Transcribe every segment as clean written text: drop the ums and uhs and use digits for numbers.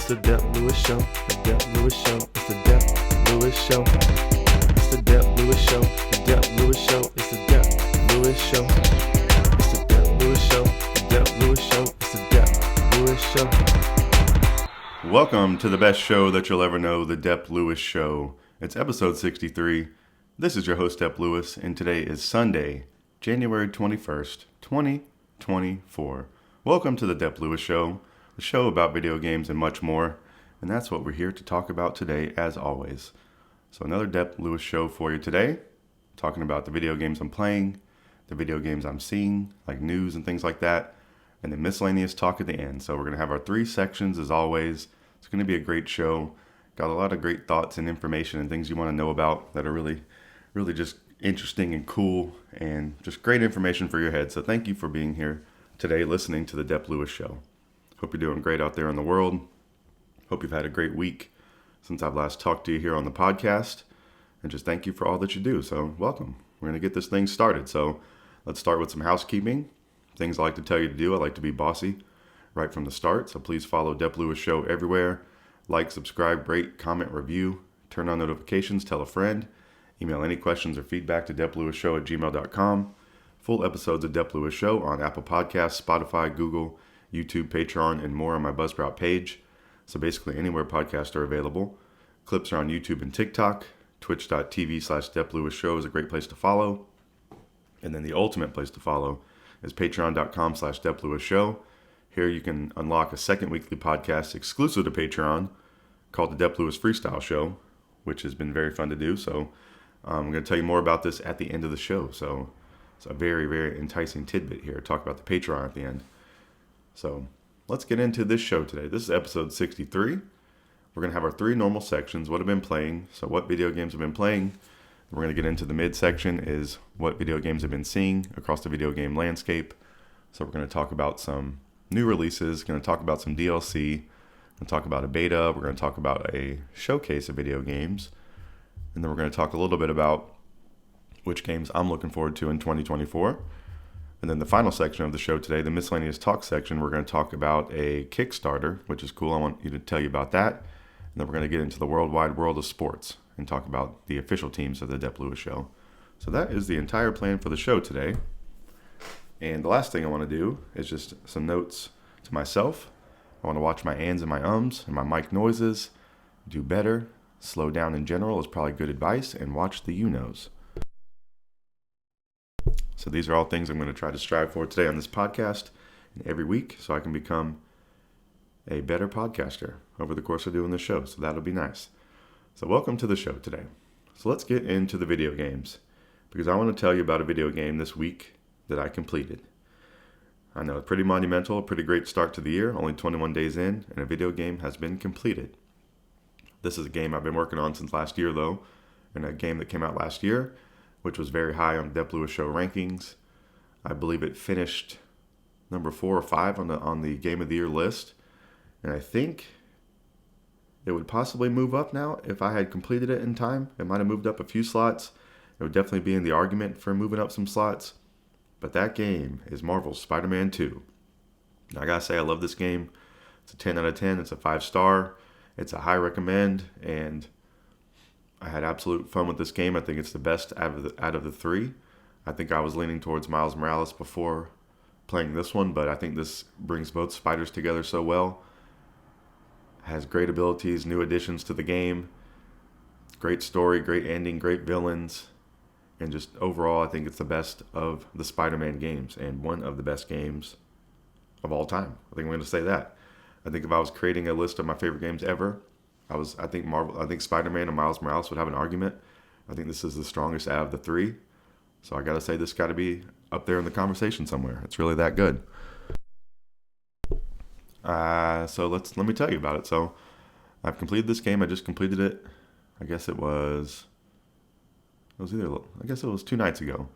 It's the Dep Lewis Show. The Dep Lewis Show. It's the Dep Lewis Show. It's the Dep Lewis Show. The Dep Lewis Show. It's the Dep Lewis Show. It's the Dep Lewis Show. The Dep Lewis Show. It's the Dep Lewis Show. Welcome to the best show that you'll ever know, the Dep Lewis Show. It's episode 63. This is your host, Dep Lewis, and today is Sunday, January 21st, 2024. Welcome to the Dep Lewis Show, the show about video games and much more, and that's what we're here to talk about today, as always. So another Dep Lewis Show for you today, talking about the video games I'm playing, the video games I'm seeing, like news and things like that, and then miscellaneous talk at the end. So we're going to have our three sections, as always. It's going to be a great show. Got a lot of great thoughts and information and things you want to know about that are really just interesting and cool and just great information for your head. So thank you for being here today listening to the Dep Lewis Show. Hope you're doing great out there in the world. Hope you've had a great week since I've last talked to you here on the podcast. And just thank you for all that you do. So welcome. We're going to get this thing started. So let's start with some housekeeping. Things I like to tell you to do. I like to be bossy right from the start. So please follow Dep Lewis Show everywhere. Like, subscribe, rate, comment, review. Turn on notifications. Tell a friend. Email any questions or feedback to DepLewisShow@gmail.com. Full episodes of Dep Lewis Show on Apple Podcasts, Spotify, Google, YouTube, Patreon, and more on my Buzzsprout page. So basically anywhere podcasts are available. Clips are on YouTube and TikTok. Twitch.tv/DepLewisShow is a great place to follow. And then the ultimate place to follow is Patreon.com/DepLewisShow. Here you can unlock a second weekly podcast exclusive to Patreon called the Dep Lewis Freestyle Show, which has been very fun to do. So I'm going to tell you more about this at the end of the show. So it's a very, very enticing tidbit here. Talk about the Patreon at the end. So let's get into this show today. This is episode 63. We're going to have our three normal sections. What I've been playing. So what video games I've been playing. We're going to get into the mid section is what video games I've been seeing across the video game landscape. So we're going to talk about some new releases. Going to talk about some DLC. Going to talk about a beta. We're going to talk about a showcase of video games. And then we're going to talk a little bit about which games I'm looking forward to in 2024. And then the final section of the show today, the miscellaneous talk section, we're going to talk about a Kickstarter, which is cool. I want you to tell you about that. And then we're going to get into the worldwide world of sports and talk about the official teams of the Dep Lewis Show. So that is the entire plan for the show today. And the last thing I want to do is just some notes to myself. I want to watch my ands and my ums and my mic noises, do better, slow down in general is probably good advice, and watch the you-knows. So these are all things I'm going to try to strive for today on this podcast and every week so I can become a better podcaster over the course of doing this show. So that'll be nice. So welcome to the show today. So let's get into the video games because I want to tell you about a video game this week that I completed. I know, pretty monumental, a pretty great start to the year, only 21 days in, and a video game has been completed. This is a game I've been working on since last year, though, and a game that came out last year, which was very high on Dep Lewis Show rankings. I believe it finished number 4 or 5 on the Game of the Year list, and I think it would possibly move up now if I had completed it in time. It might have moved up a few slots. It would definitely be in the argument for moving up some slots. But that game is Marvel's Spider-Man 2. Now, I gotta say, I love this game. It's a 10 out of 10. It's a 5-star. It's a high recommend, and I had absolute fun with this game. I think it's the best out of the three. I think I was leaning towards Miles Morales before playing this one, but I think this brings both Spiders together so well. Has great abilities, new additions to the game, great story, great ending, great villains. And just overall, I think it's the best of the Spider-Man games and one of the best games of all time. I think I'm going to say that. I think if I was creating a list of my favorite games ever, I think Spider-Man and Miles Morales would have an argument. I think this is the strongest out of the three. So I got to say this got to be up there in the conversation somewhere. It's really that good. So let me tell you about it. So I've completed this game. I just completed it. I guess it was 2 nights ago.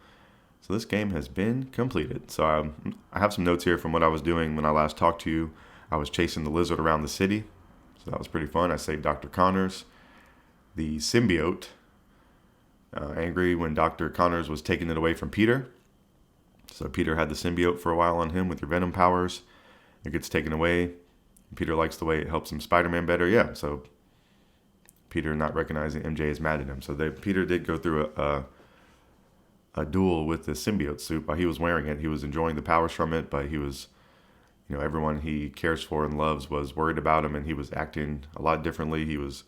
So this game has been completed. So I have some notes here from what I was doing when I last talked to you. I was chasing the lizard around the city. So that was pretty fun. I saved Dr. Connors. The symbiote, angry when Dr. Connors was taking it away from Peter. So Peter had the symbiote for a while on him with your venom powers. It gets taken away. Peter likes the way it helps him Spider-Man better. Yeah, so Peter not recognizing MJ is mad at him. So Peter did go through a duel with the symbiote suit. While he was wearing it, he was enjoying the powers from it, but he was, everyone he cares for and loves was worried about him, and he was acting a lot differently. He was,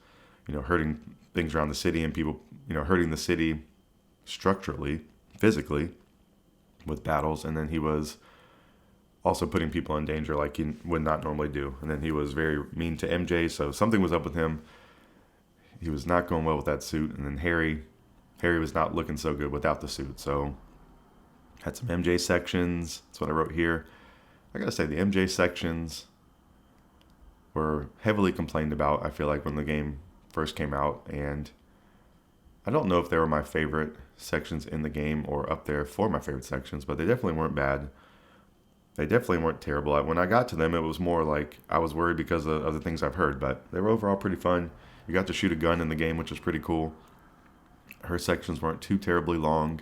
hurting things around the city and people, hurting the city structurally, physically, with battles, and then he was also putting people in danger like he would not normally do. And then he was very mean to MJ, so something was up with him. He was not going well with that suit, and then Harry was not looking so good without the suit. So had some MJ sections. That's what I wrote here. I gotta say, the MJ sections were heavily complained about, I feel like, when the game first came out, and I don't know if they were my favorite sections in the game or up there for my favorite sections, but they definitely weren't bad. They definitely weren't terrible. When I got to them, it was more like I was worried because of the things I've heard, but they were overall pretty fun. You got to shoot a gun in the game, which was pretty cool. Her sections weren't too terribly long,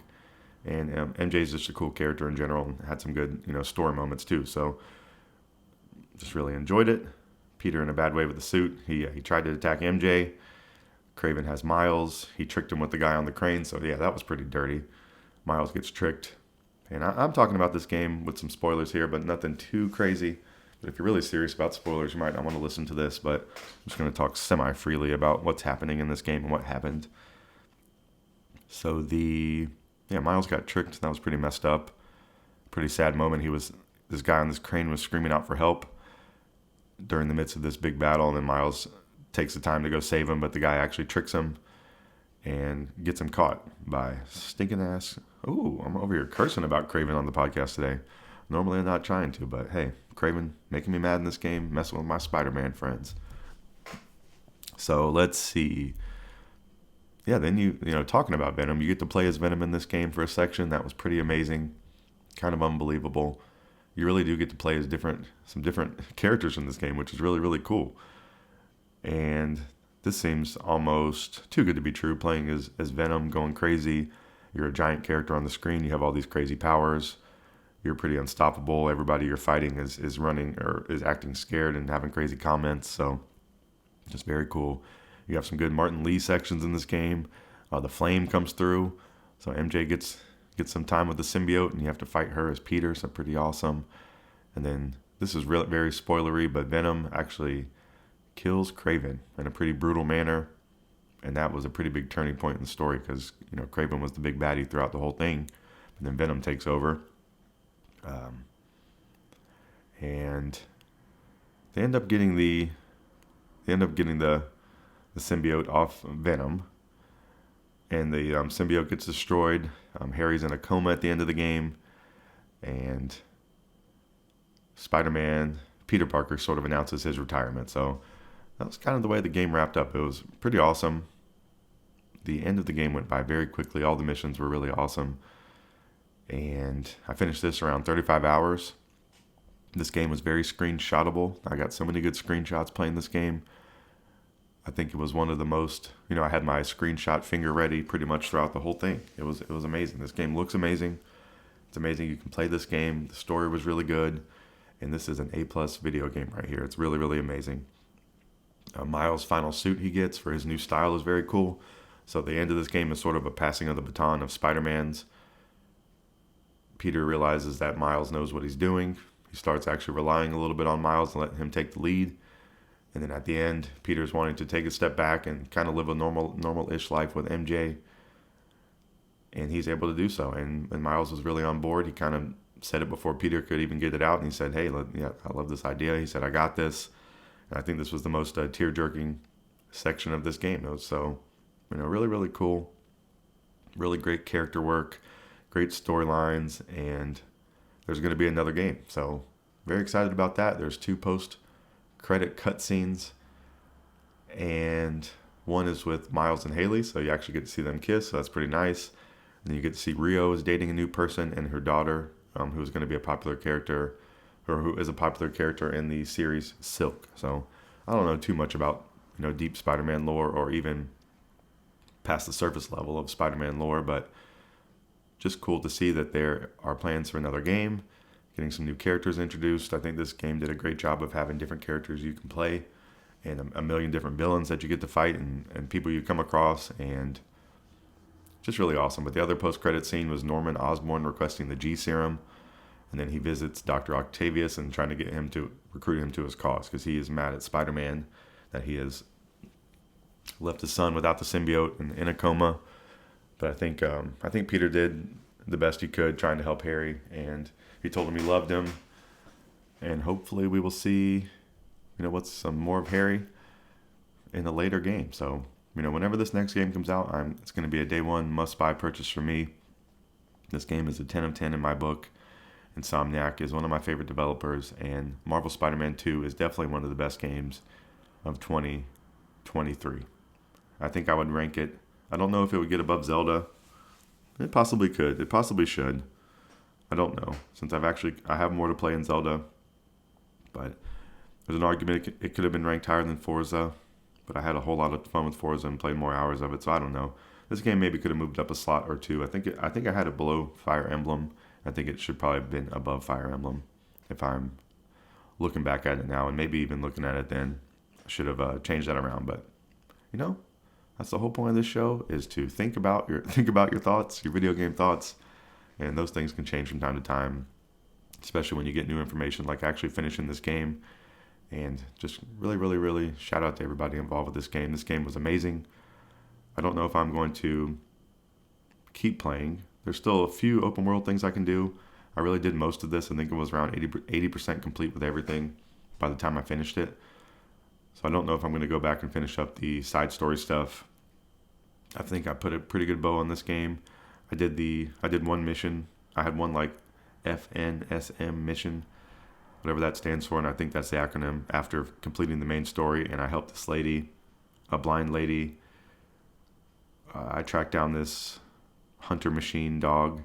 and MJ's just a cool character in general, and had some good, story moments too. So just really enjoyed it. Peter in a bad way with the suit. He tried to attack MJ. Kraven has Miles. He tricked him with the guy on the crane. So yeah, that was pretty dirty. Miles gets tricked. And I'm talking about this game with some spoilers here, but nothing too crazy. But if you're really serious about spoilers, you might not want to listen to this. But I'm just going to talk semi-freely about what's happening in this game and what happened. So Miles got tricked. That was pretty messed up. Pretty sad moment. This guy on this crane was screaming out for help during the midst of this big battle, and then Miles takes the time to go save him, but the guy actually tricks him and gets him caught by stinking ass. Ooh, I'm over here cursing about Kraven on the podcast today. Normally I'm not trying to, but hey, Kraven making me mad in this game, messing with my Spider-Man friends. So let's see. Yeah, then talking about Venom, you get to play as Venom in this game for a section. That was pretty amazing, kind of unbelievable. You really do get to play as some different characters in this game, which is really, really cool. And this seems almost too good to be true, playing as Venom, going crazy. You're a giant character on the screen. You have all these crazy powers. You're pretty unstoppable. Everybody you're fighting is running or is acting scared and having crazy comments. So just very cool. You have some good Martin Lee sections in this game. The flame comes through. So MJ gets some time with the symbiote, and you have to fight her as Peter. So pretty awesome. And then this is really very spoilery, but Venom actually kills Kraven in a pretty brutal manner. And that was a pretty big turning point in the story because, Kraven was the big baddie throughout the whole thing. And then Venom takes over. And they end up getting the symbiote off Venom. And the symbiote gets destroyed. Harry's in a coma at the end of the game. And Spider-Man, Peter Parker, sort of announces his retirement. So that was kind of the way the game wrapped up. It was pretty awesome. The end of the game went by very quickly. All the missions were really awesome. And I finished this around 35 hours. This game was very screenshotable. I got so many good screenshots playing this game. I think it was one of the most, I had my screenshot finger ready pretty much throughout the whole thing. It was amazing. This game looks amazing. It's amazing you can play this game. The story was really good. And this is an A+ video game right here. It's really, really amazing. Miles' final suit he gets for his new style is very cool. So the end of this game is sort of a passing of the baton of Spider-Man's. Peter realizes that Miles knows what he's doing. He starts actually relying a little bit on Miles and letting him take the lead. And then at the end, Peter's wanting to take a step back and kind of live a normal-ish life with MJ. And he's able to do so. And Miles was really on board. He kind of said it before Peter could even get it out. And he said, hey, I love this idea. He said, I got this. And I think this was the most tear-jerking section of this game. It was so, really, really cool. Really great character work. Great storylines. And there's going to be another game. So very excited about that. There's 2 post-credit cutscenes. And one is with Miles and Haley. So you actually get to see them kiss. So that's pretty nice. And then you get to see Rio is dating a new person and her daughter, who's going to be a popular character, or who is a popular character in the series Silk. So I don't know too much about, deep Spider-Man lore or even past the surface level of Spider-Man lore, but just cool to see that there are plans for another game. getting some new characters introduced. I think this game did a great job of having different characters you can play and a million different villains that you get to fight and people you come across, and just really awesome. But the other post-credit scene was Norman Osborn requesting the G Serum, and then he visits Dr. Octavius and trying to get him to recruit him to his cause because he is mad at Spider-Man that he has left his son without the symbiote and in a coma. But I think Peter did the best he could trying to help Harry, and he told him he loved him, and hopefully we will see, what's some more of Harry in a later game. So, whenever this next game comes out, it's going to be a day one must-buy purchase for me. This game is a 10 of 10 in my book. Insomniac is one of my favorite developers, and Marvel Spider-Man 2 is definitely one of the best games of 2023. I think I would rank it. I don't know if it would get above Zelda. It possibly could. It possibly should. I don't know, since I have more to play in Zelda. But there's an argument it could have been ranked higher than Forza, but I had a whole lot of fun with Forza and played more hours of it, so I don't know. This game maybe could have moved up a slot or two. I think I had it below Fire Emblem. I think it should probably have been above Fire Emblem if I'm looking back at it now, and maybe even looking at it then. I should have changed that around, but that's the whole point of this show, is to think about your thoughts, your video game thoughts, and those things can change from time to time, especially when you get new information like actually finishing this game. And just really, really, really shout out to everybody involved with this game. This game was amazing. I don't know if I'm going to keep playing. There's still a few open world things I can do. I really did most of this. I think it was around 80% complete with everything by the time I finished it. So I don't know if I'm going to go back and finish up the side story stuff. I think I put a pretty good bow on this game. I did one mission. I had one like FNSM mission, whatever that stands for, and I think that's the acronym, after completing the main story. And I helped this lady, a blind lady. I tracked down this hunter machine dog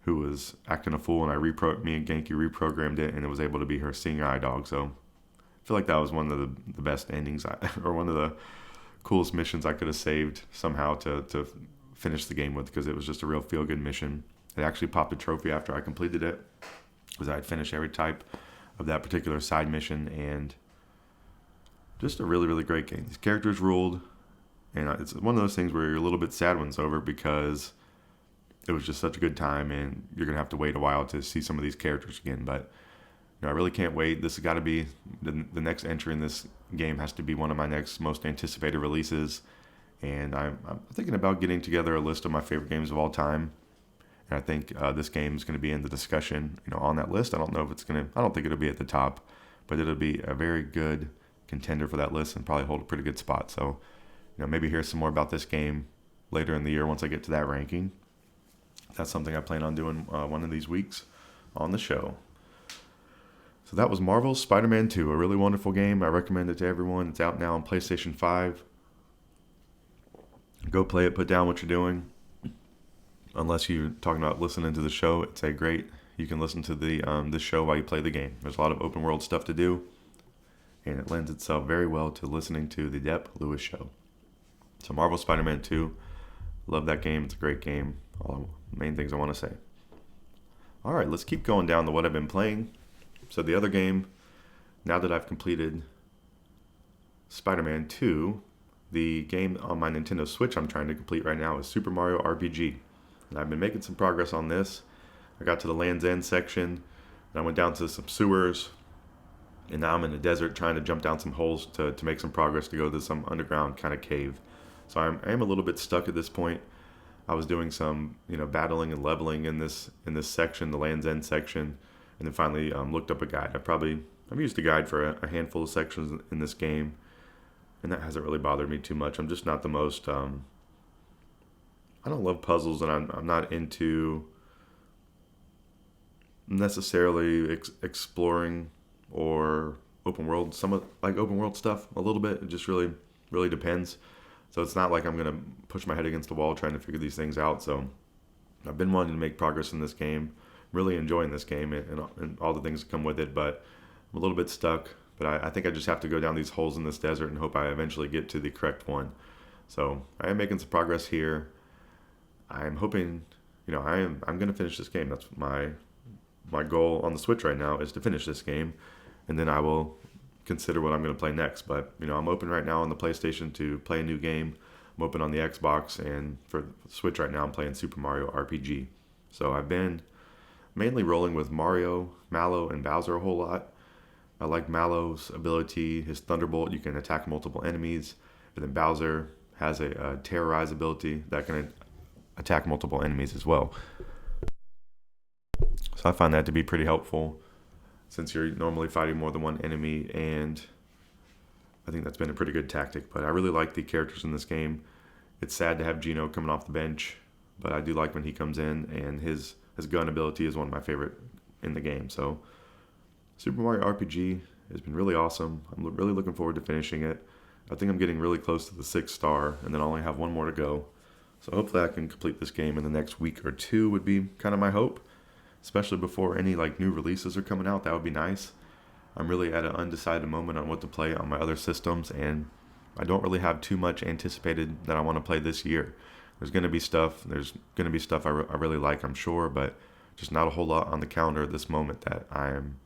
who was acting a fool, and me and Genki reprogrammed it, and it was able to be her seeing eye dog. So I feel like that was one of the best endings, or one of the coolest missions I could have saved somehow to finish the game with, because it was just a real feel-good mission. It actually popped a trophy after I completed it, because I had finished every type of that particular side mission, and just a really, really great game. These characters ruled, and it's one of those things where you're a little bit sad when it's over, because it was just such a good time, and you're going to have to wait a while to see some of these characters again. But I really can't wait. This has got to be the next entry in this game. Has to be one of my next most anticipated releases, and I'm thinking about getting together a list of my favorite games of all time. And I think this game is going to be in the discussion, on that list. I don't know if I don't think it'll be at the top, but it'll be a very good contender for that list and probably hold a pretty good spot. So, maybe hear some more about this game later in the year once I get to that ranking. That's something I plan on doing one of these weeks on the show. So that was Marvel's Spider-Man 2, a really wonderful game. I recommend it to everyone. It's out now on PlayStation 5. Go play it, put down what you're doing. Unless you're talking about listening to the show, you can listen to this show while you play the game. There's a lot of open world stuff to do, and it lends itself very well to listening to the Dep Lewis Show. So Marvel Spider-Man 2, love that game. It's a great game. All the main things I want to say. All right, let's keep going down to what I've been playing. So the other game, now that I've completed Spider-Man 2, the game on my Nintendo Switch I'm trying to complete right now is Super Mario RPG. And I've been making some progress on this. I got to the Land's End section, and I went down to some sewers, and now I'm in the desert trying to jump down some holes to make some progress to go to some underground kind of cave. So I am a little bit stuck at this point. I was doing some, battling and leveling in this section, the Land's End section, and then finally looked up a guide. I've used a guide for a handful of sections in this game, and that hasn't really bothered me too much. I'm just not the most. I don't love puzzles, and I'm not into necessarily exploring or open world. Like open world stuff a little bit. It just really, really depends. So it's not like I'm gonna push my head against the wall trying to figure these things out. So I've been wanting to make progress in this game. Really enjoying this game and all the things that come with it, but I'm a little bit stuck. But I think I just have to go down these holes in this desert and hope I eventually get to the correct one. So I am making some progress here. I'm hoping, I'm going to finish this game. That's my goal on the Switch right now is to finish this game, and then I will consider what I'm going to play next. But I'm open right now on the PlayStation to play a new game. I'm open on the Xbox, and for Switch right now I'm playing Super Mario RPG. So I've been mainly rolling with Mario, Mallow, and Bowser a whole lot. I like Mallow's ability, his Thunderbolt. You can attack multiple enemies, and then Bowser has a Terrorize ability that can attack multiple enemies as well. So I find that to be pretty helpful since you're normally fighting more than one enemy, and I think that's been a pretty good tactic. But I really like the characters in this game. It's sad to have Gino coming off the bench, but I do like when he comes in, and his gun ability is one of my favorite in the game. So Super Mario RPG has been really awesome. I'm really looking forward to finishing it. I think I'm getting really close to the 6th star, and then I only have one more to go. So hopefully I can complete this game in the next week or two would be kind of my hope, especially before any new releases are coming out. That would be nice. I'm really at an undecided moment on what to play on my other systems, and I don't really have too much anticipated that I want to play this year. There's going to be stuff I really like, I'm sure, but just not a whole lot on the calendar at this moment that I am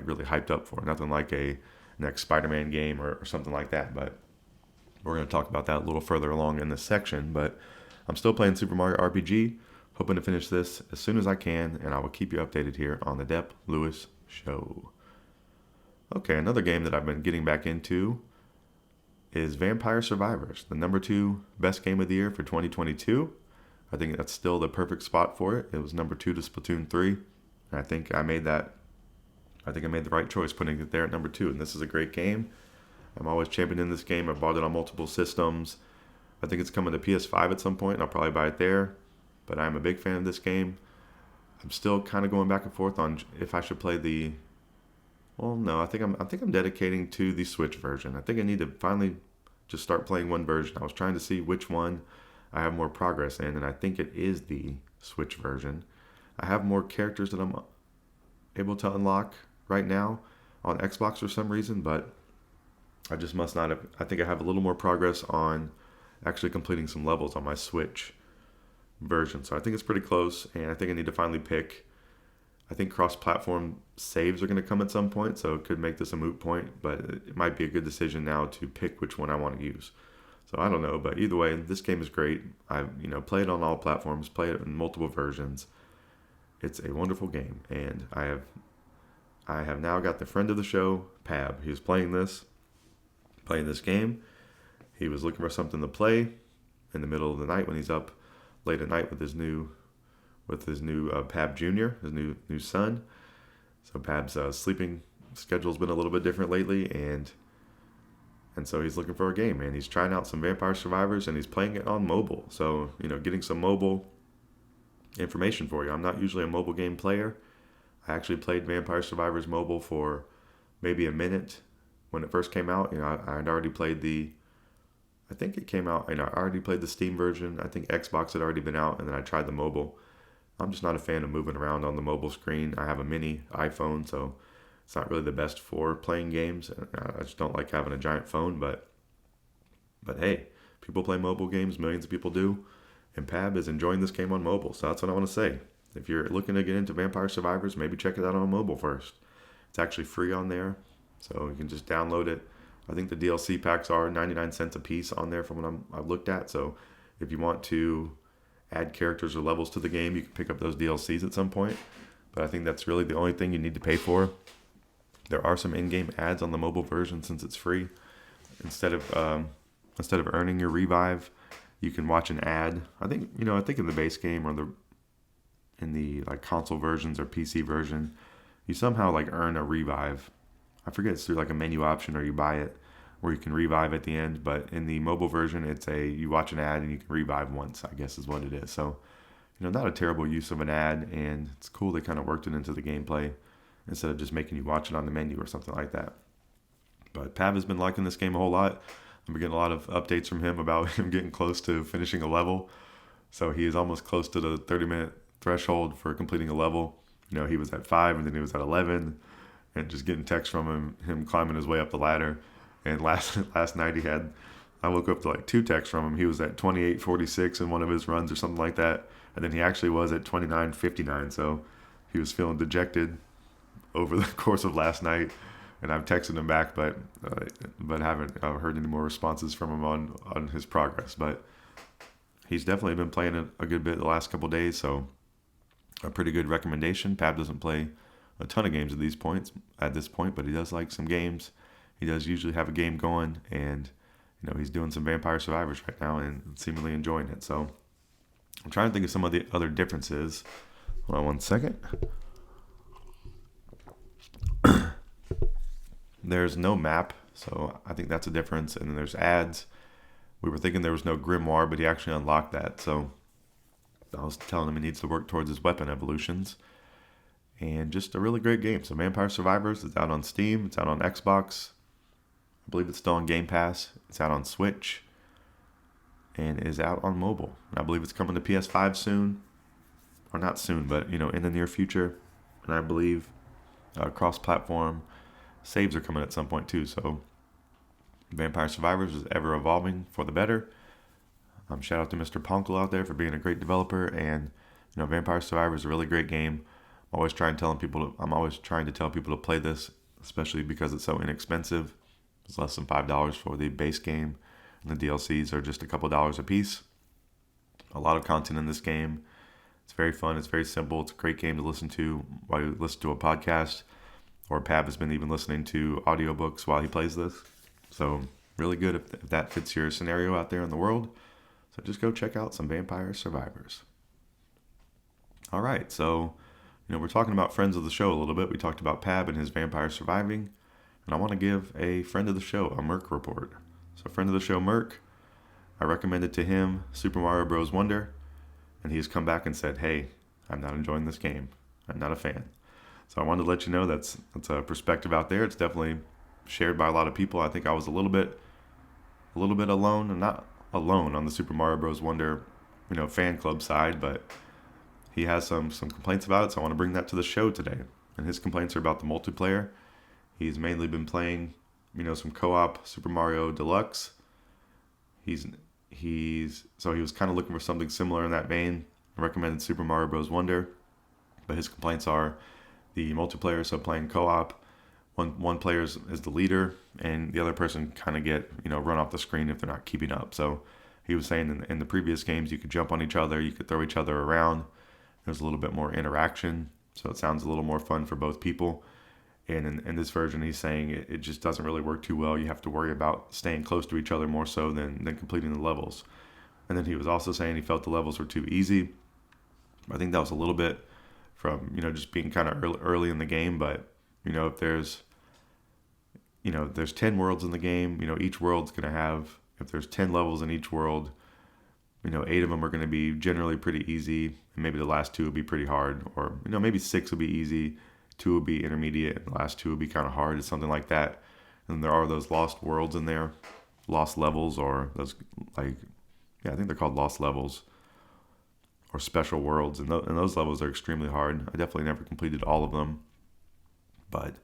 really hyped up for. Nothing like a next Spider-Man game or something like that, but we're going to talk about that a little further along in this section. But I'm still playing Super Mario RPG, hoping to finish this as soon as I can, and I will keep you updated here on the Dep Lewis Show. Okay, another game that I've been getting back into is Vampire Survivors, the number 2 best game of the year for 2022. I think that's still the perfect spot for it. It was number 2 to Splatoon 3, and I think I made the right choice putting it there at number 2, and this is a great game. I'm always championing this game. I've bought it on multiple systems. I think it's coming to PS5 at some point, and I'll probably buy it there, but I'm a big fan of this game. I'm still kind of going back and forth on if I should play the... Well, no, I think I'm dedicating to the Switch version. I think I need to finally just start playing one version. I was trying to see which one I have more progress in, and I think it is the Switch version. I have more characters that I'm able to unlock right now on Xbox for some reason, but I just must not have. I think I have a little more progress on actually completing some levels on my Switch version. So I think it's pretty close, and I think I need to finally pick. I think cross-platform saves are going to come at some point, so it could make this a moot point, but it might be a good decision now to pick which one I want to use. So I don't know, but either way, this game is great. I've played on all platforms, played it in multiple versions. It's a wonderful game, and I have now got the friend of the show, Pab. He was playing this game. He was looking for something to play in the middle of the night when he's up late at night with his new Pab Jr., his new son. So Pab's sleeping schedule's been a little bit different lately, and so he's looking for a game, and he's trying out some Vampire Survivors, and he's playing it on mobile. So getting some mobile information for you. I'm not usually a mobile game player. I actually played Vampire Survivors mobile for maybe a minute when it first came out. I had already played I think it came out. I already played the Steam version. I think Xbox had already been out, and then I tried the mobile. I'm just not a fan of moving around on the mobile screen. I have a mini iPhone, so it's not really the best for playing games. I just don't like having a giant phone, but hey, people play mobile games. Millions of people do, and Pab is enjoying this game on mobile, so that's what I want to say. If you're looking to get into Vampire Survivors, maybe check it out on mobile first. It's actually free on there, so you can just download it. I think the DLC packs are 99 cents a piece on there from what I've looked at, so if you want to add characters or levels to the game, you can pick up those DLCs at some point, but I think that's really the only thing you need to pay for. There are some in-game ads on the mobile version since it's free. Instead of earning your revive, you can watch an ad. I think in the base game or in the console versions or PC version, you somehow earn a revive. I forget, it's through a menu option, or you buy it where you can revive at the end, but in the mobile version, it's you watch an ad and you can revive once, I guess is what it is. So, not a terrible use of an ad, and it's cool they kind of worked it into the gameplay instead of just making you watch it on the menu or something like that. But Pav has been liking this game a whole lot. I've been getting a lot of updates from him about him getting close to finishing a level. So he is almost close to the 30-minute threshold for completing a level. He was at 5, and then he was at 11, and just getting texts from him climbing his way up the ladder. And last night I woke up to 2 texts from him. He was at 28:46 in one of his runs or something like that. And then he actually was at 29:59. So he was feeling dejected over the course of last night, and I've texted him back, but haven't heard any more responses from him on his progress. But he's definitely been playing a good bit the last couple days, so a pretty good recommendation. Pab doesn't play a ton of games at this point, but he does like some games. He does usually have a game going, and he's doing some Vampire Survivors right now and seemingly enjoying it. So I'm trying to think of some of the other differences. Hold on one second. There's no map, so I think that's a difference. And then there's ads. We were thinking there was no grimoire, but he actually unlocked that. So I was telling him he needs to work towards his weapon evolutions. And just a really great game. So Vampire Survivors is out on Steam. It's out on Xbox. I believe it's still on Game Pass. It's out on Switch. And is out on mobile. And I believe it's coming to PS5 soon. Or not soon, but in the near future. And I believe cross-platform saves are coming at some point too. So Vampire Survivors is ever evolving for the better. Shout out to Mr. Ponkel out there for being a great developer. And Vampire Survivors is a really great game. I'm always trying to tell people to play this, especially because it's so inexpensive. It's less than $5 for the base game, and the DLCs are just a couple dollars a piece. A lot of content in this game. It's very fun. It's very simple. It's a great game to listen to while you listen to a podcast. Or Pav has been even listening to audiobooks while he plays this. So really good if that fits your scenario out there in the world. So just go check out some Vampire Survivors. All right, so we're talking about friends of the show a little bit. We talked about Pab and his vampire surviving. And I want to give a friend of the show a Mirk report. So friend of the show, Mirk, I recommended to him Super Mario Bros. Wonder. And he's come back and said, hey, I'm not enjoying this game. I'm not a fan. So I wanted to let you know that's a perspective out there. It's definitely shared by a lot of people. I think I was a little bit alone, and not alone on the Super Mario Bros. Wonder, fan club side, but he has some complaints about it, so I want to bring that to the show today. And his complaints are about the multiplayer. He's mainly been playing, some co-op Super Mario Deluxe. He was kind of looking for something similar in that vein. I recommended Super Mario Bros. Wonder, but his complaints are the multiplayer, so playing co-op, one player is the leader, and the other person kind of get run off the screen if they're not keeping up. So he was saying in the previous games you could jump on each other, you could throw each other around. There's a little bit more interaction, so it sounds a little more fun for both people. And in this version, he's saying it just doesn't really work too well. You have to worry about staying close to each other more so than completing the levels. And then he was also saying he felt the levels were too easy. I think that was a little bit from, just being kind of early in the game. But, if there's 10 worlds in the game, each world's going to have, if there's 10 levels in each world, 8 of them are going to be generally pretty easy. And maybe the last 2 will be pretty hard. Or, maybe 6 will be easy. 2 will be intermediate, and the last 2 will be kind of hard. It's something like that. And there are those lost worlds in there, lost levels, or those I think they're called lost levels or special worlds. And those levels are extremely hard. I definitely never completed all of them, but it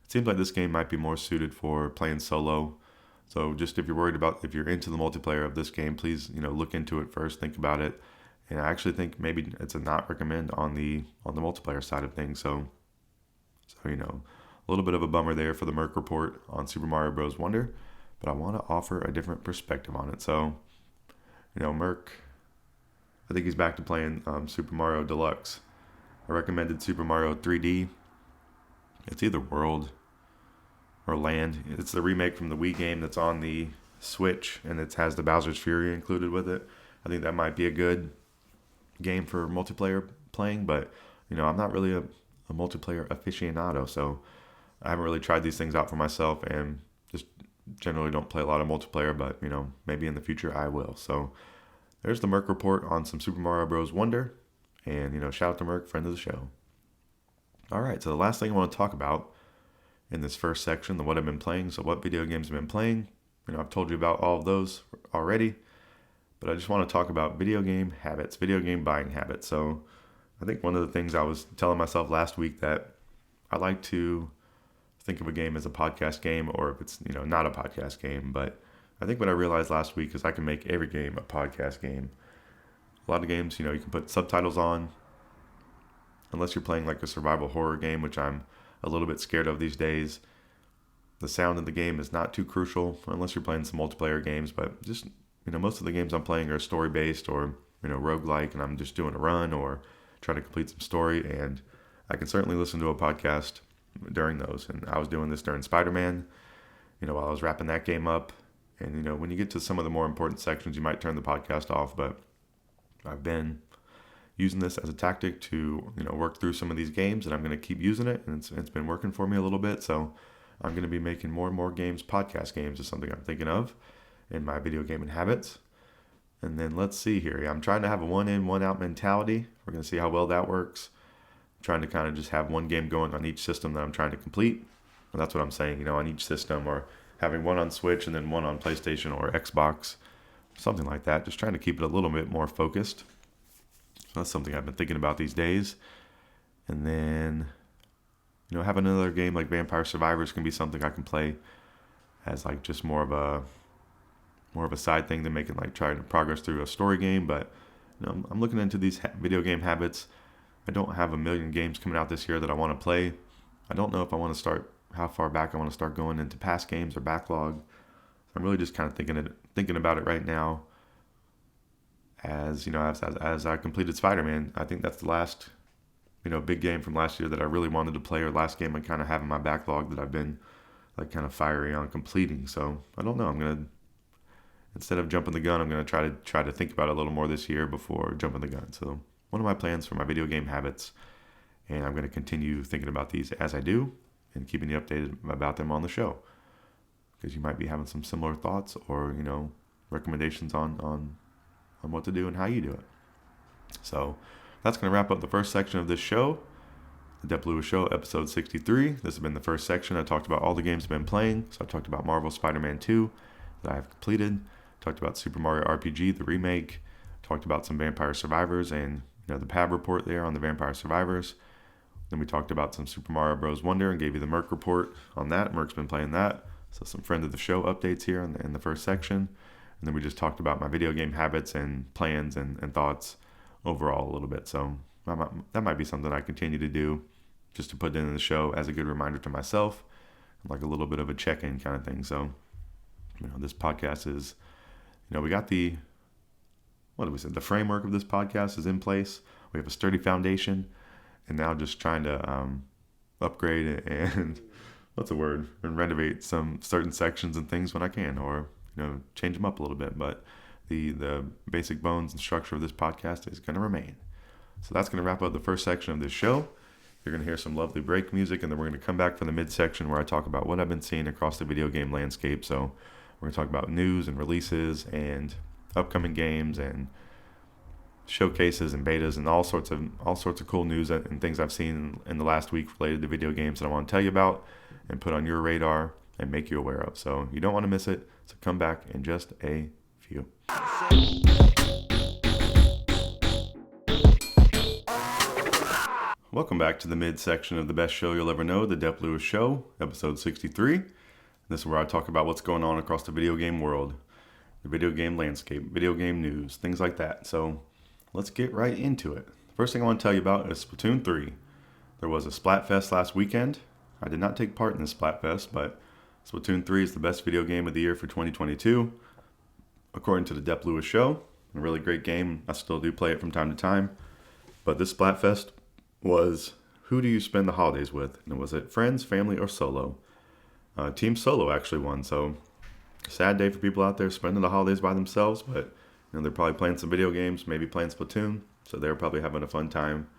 seems like this game might be more suited for playing solo. So just if you're into the multiplayer of this game, please look into it first, think about it. And I actually think maybe it's a not recommend on the multiplayer side of things. So a little bit of a bummer there for the Mirk report on Super Mario Bros. Wonder, but I want to offer a different perspective on it. So, Mirk, I think he's back to playing Super Mario Deluxe. I recommended Super Mario 3D. It's either World or Land. It's the remake from the Wii game that's on the Switch, and it has the Bowser's Fury included with it. I think that might be a good game for multiplayer playing, but, I'm not really a multiplayer aficionado, so I haven't really tried these things out for myself, and just generally don't play a lot of multiplayer, but maybe in the future I will. So there's the Mirk report on some Super Mario Bros. Wonder, and shout out to Mirk, friend of the show. All right, so the last thing I want to talk about in this first section, the what I've been playing. So what video games I've been playing. I've told you about all of those already, but I just want to talk about video game habits, video game buying habits. So I think one of the things I was telling myself last week that I like to think of a game as a podcast game, or if it's, not a podcast game. But I think what I realized last week is I can make every game a podcast game. A lot of games, you can put subtitles on. unless you're playing like a survival horror game, which I'm a little bit scared of these days. The sound in the game is not too crucial unless you're playing some multiplayer games, but just, most of the games I'm playing are story based or, roguelike, and I'm just doing a run or trying to complete some story, and I can certainly listen to a podcast during those. And I was doing this during Spider-Man, while I was wrapping that game up. And, when you get to some of the more important sections, you might turn the podcast off, but I've been using this as a tactic to, work through some of these games, and I'm going to keep using it, and it's been working for me a little bit. So I'm going to be making more and more games. Podcast games is something I'm thinking of in my video gaming habits. And then let's see here. I'm trying to have a one in, one out mentality. We're going to see how well that works. I'm trying to kind of just have one game going on each system that I'm trying to complete. And that's what I'm saying, on each system, or having one on Switch and then one on PlayStation or Xbox, something like that. Just trying to keep it a little bit more focused. So that's something I've been thinking about these days. And then, having another game like Vampire Survivors can be something I can play as like just more of a side thing than making like trying to progress through a story game. But I'm looking into these video game habits. I don't have a million games coming out this year that I want to play. I don't know if I want to start, how far back I want to start going into past games or backlog. I'm really just kind of thinking about it right now. As as I completed Spider-Man, I think that's the last big game from last year that I really wanted to play, or last game I kind of have in my backlog that I've been like kind of fiery on completing. So I don't know. I'm gonna, instead of jumping the gun, I'm gonna try to think about it a little more this year before jumping the gun. So one of my plans for my video game habits, and I'm gonna continue thinking about these as I do, and keeping you updated about them on the show, because you might be having some similar thoughts or recommendations on what to do and how you do it. So that's going to wrap up the first section of this show, the Dep Lewis Show, episode 63. This has been the first section. I talked about all the games I've been playing. So I talked about Marvel Spider-Man 2 that I have completed. Talked about Super Mario RPG, the remake. Talked about some Vampire Survivors and the PAB report there on the Vampire Survivors. Then we talked about some Super Mario Bros. Wonder and gave you the Mirk report on that. Mirk's been playing that. So some friend of the show updates here in the first section. And then we just talked about my video game habits and plans and thoughts overall a little bit. So that might be something I continue to do, just to put in the show as a good reminder to myself, like a little bit of a check-in kind of thing. So, this podcast is, we got the framework of this podcast is in place. We have a sturdy foundation, and now just trying to upgrade and and renovate some certain sections and things when I can, or change them up a little bit. But the basic bones and structure of this podcast is going to remain. So that's going to wrap up the first section of this show. You're going to hear some lovely break music, and then we're going to come back for the midsection where I talk about what I've been seeing across the video game landscape. So we're going to talk about news and releases and upcoming games and showcases and betas and all sorts of cool news and things I've seen in the last week related to video games that I want to tell you about and put on your radar and make you aware of. So you don't want to miss it. So come back in just a few. Welcome back to the midsection of the best show you'll ever know, the Dep Lewis Show, episode 63. This is where I talk about what's going on across the video game world, the video game landscape, video game news, things like that. So let's get right into it. The first thing I want to tell you about is Splatoon 3. There was a Splatfest last weekend. I did not take part in this Splatfest, but Splatoon 3 is the best video game of the year for 2022, according to the Dep Lewis Show. A really great game. I still do play it from time to time. But this Splatfest was, who do you spend the holidays with? And was it friends, family, or solo? Team Solo actually won, so sad day for people out there spending the holidays by themselves, but they're probably playing some video games, maybe playing Splatoon, so they're probably having a fun time.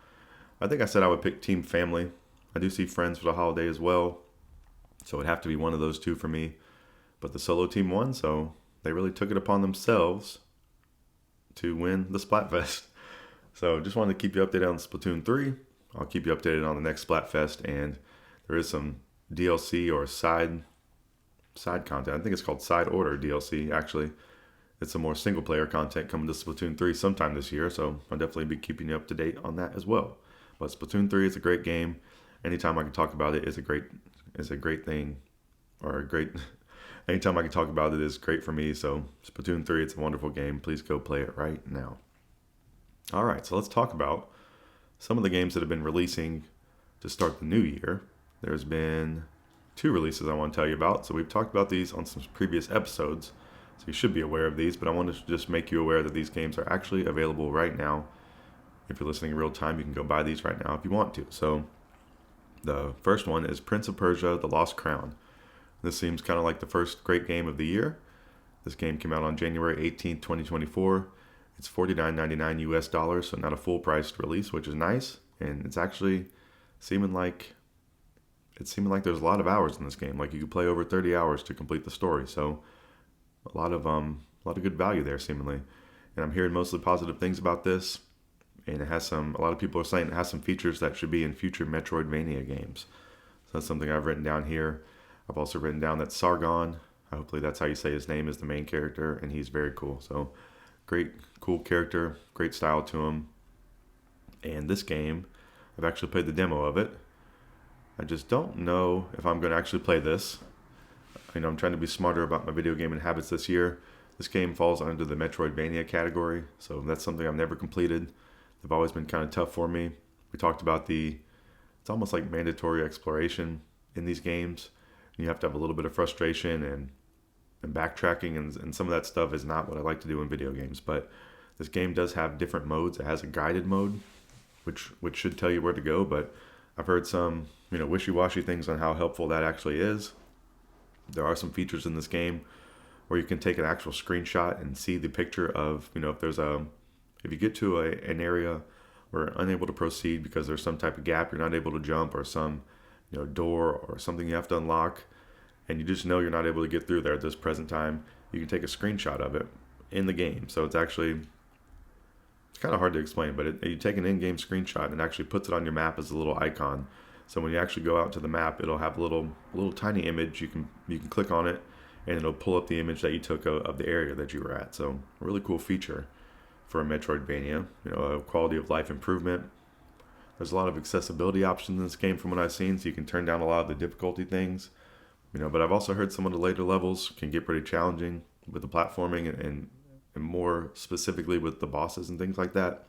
I think I said I would pick Team Family. I do see friends for the holiday as well, so it'd have to be one of those two for me. But the solo team won, so they really took it upon themselves to win the Splatfest. So just wanted to keep you updated on Splatoon 3. I'll keep you updated on the next Splatfest, and there is some DLC or side content. I think it's called Side Order DLC, actually. It's some more single-player content coming to Splatoon 3 sometime this year, so I'll definitely be keeping you up to date on that as well. But Splatoon 3 is a great game. Anytime I can talk about it is a great thing, or a great. Anytime I can talk about it is great for me. So Splatoon 3, it's a wonderful game. Please go play it right now. All right, so let's talk about some of the games that have been releasing to start the new year. There's been 2 releases I want to tell you about. So we've talked about these on some previous episodes, so you should be aware of these, but I want to just make you aware that these games are actually available right now. If you're listening in real time, you can go buy these right now if you want to. So the first one is Prince of Persia: The Lost Crown. This seems kind of like the first great game of the year. This game came out on January 18th, 2024. It's $49.99 US dollars, so not a full priced release, which is nice. And it's actually seeming like there's a lot of hours in this game. Like you could play over 30 hours to complete the story. So a lot of good value there seemingly. And I'm hearing mostly positive things about this. And it has a lot of people are saying it has some features that should be in future Metroidvania games. So that's something I've written down here. I've also written down that Sargon, hopefully that's how you say his name, is the main character, and he's very cool. So great, cool character, great style to him. And this game, I've actually played the demo of it. I just don't know if I'm going to actually play this. I'm trying to be smarter about my video gaming habits this year. This game falls under the Metroidvania category, so that's something I've never completed. They've always been kind of tough for me. We talked about it's almost like mandatory exploration in these games. You have to have a little bit of frustration and backtracking, and some of that stuff is not what I like to do in video games. But this game does have different modes. It has a guided mode, which should tell you where to go, but I've heard some wishy-washy things on how helpful that actually is. There are some features in this game where you can take an actual screenshot and see the picture of, if you get to an area where you're unable to proceed because there's some type of gap you're not able to jump, or some door or something you have to unlock, and you just know you're not able to get through there at this present time, you can take a screenshot of it in the game. So it's kind of hard to explain, but you take an in-game screenshot and it actually puts it on your map as a little icon. So when you actually go out to the map, it'll have a little tiny image. You can click on it, and it'll pull up the image that you took of the area that you were at. So a really cool feature for a Metroidvania. A quality of life improvement. There's a lot of accessibility options in this game from what I've seen, so you can turn down a lot of the difficulty things. But I've also heard some of the later levels can get pretty challenging with the platforming and more specifically with the bosses and things like that.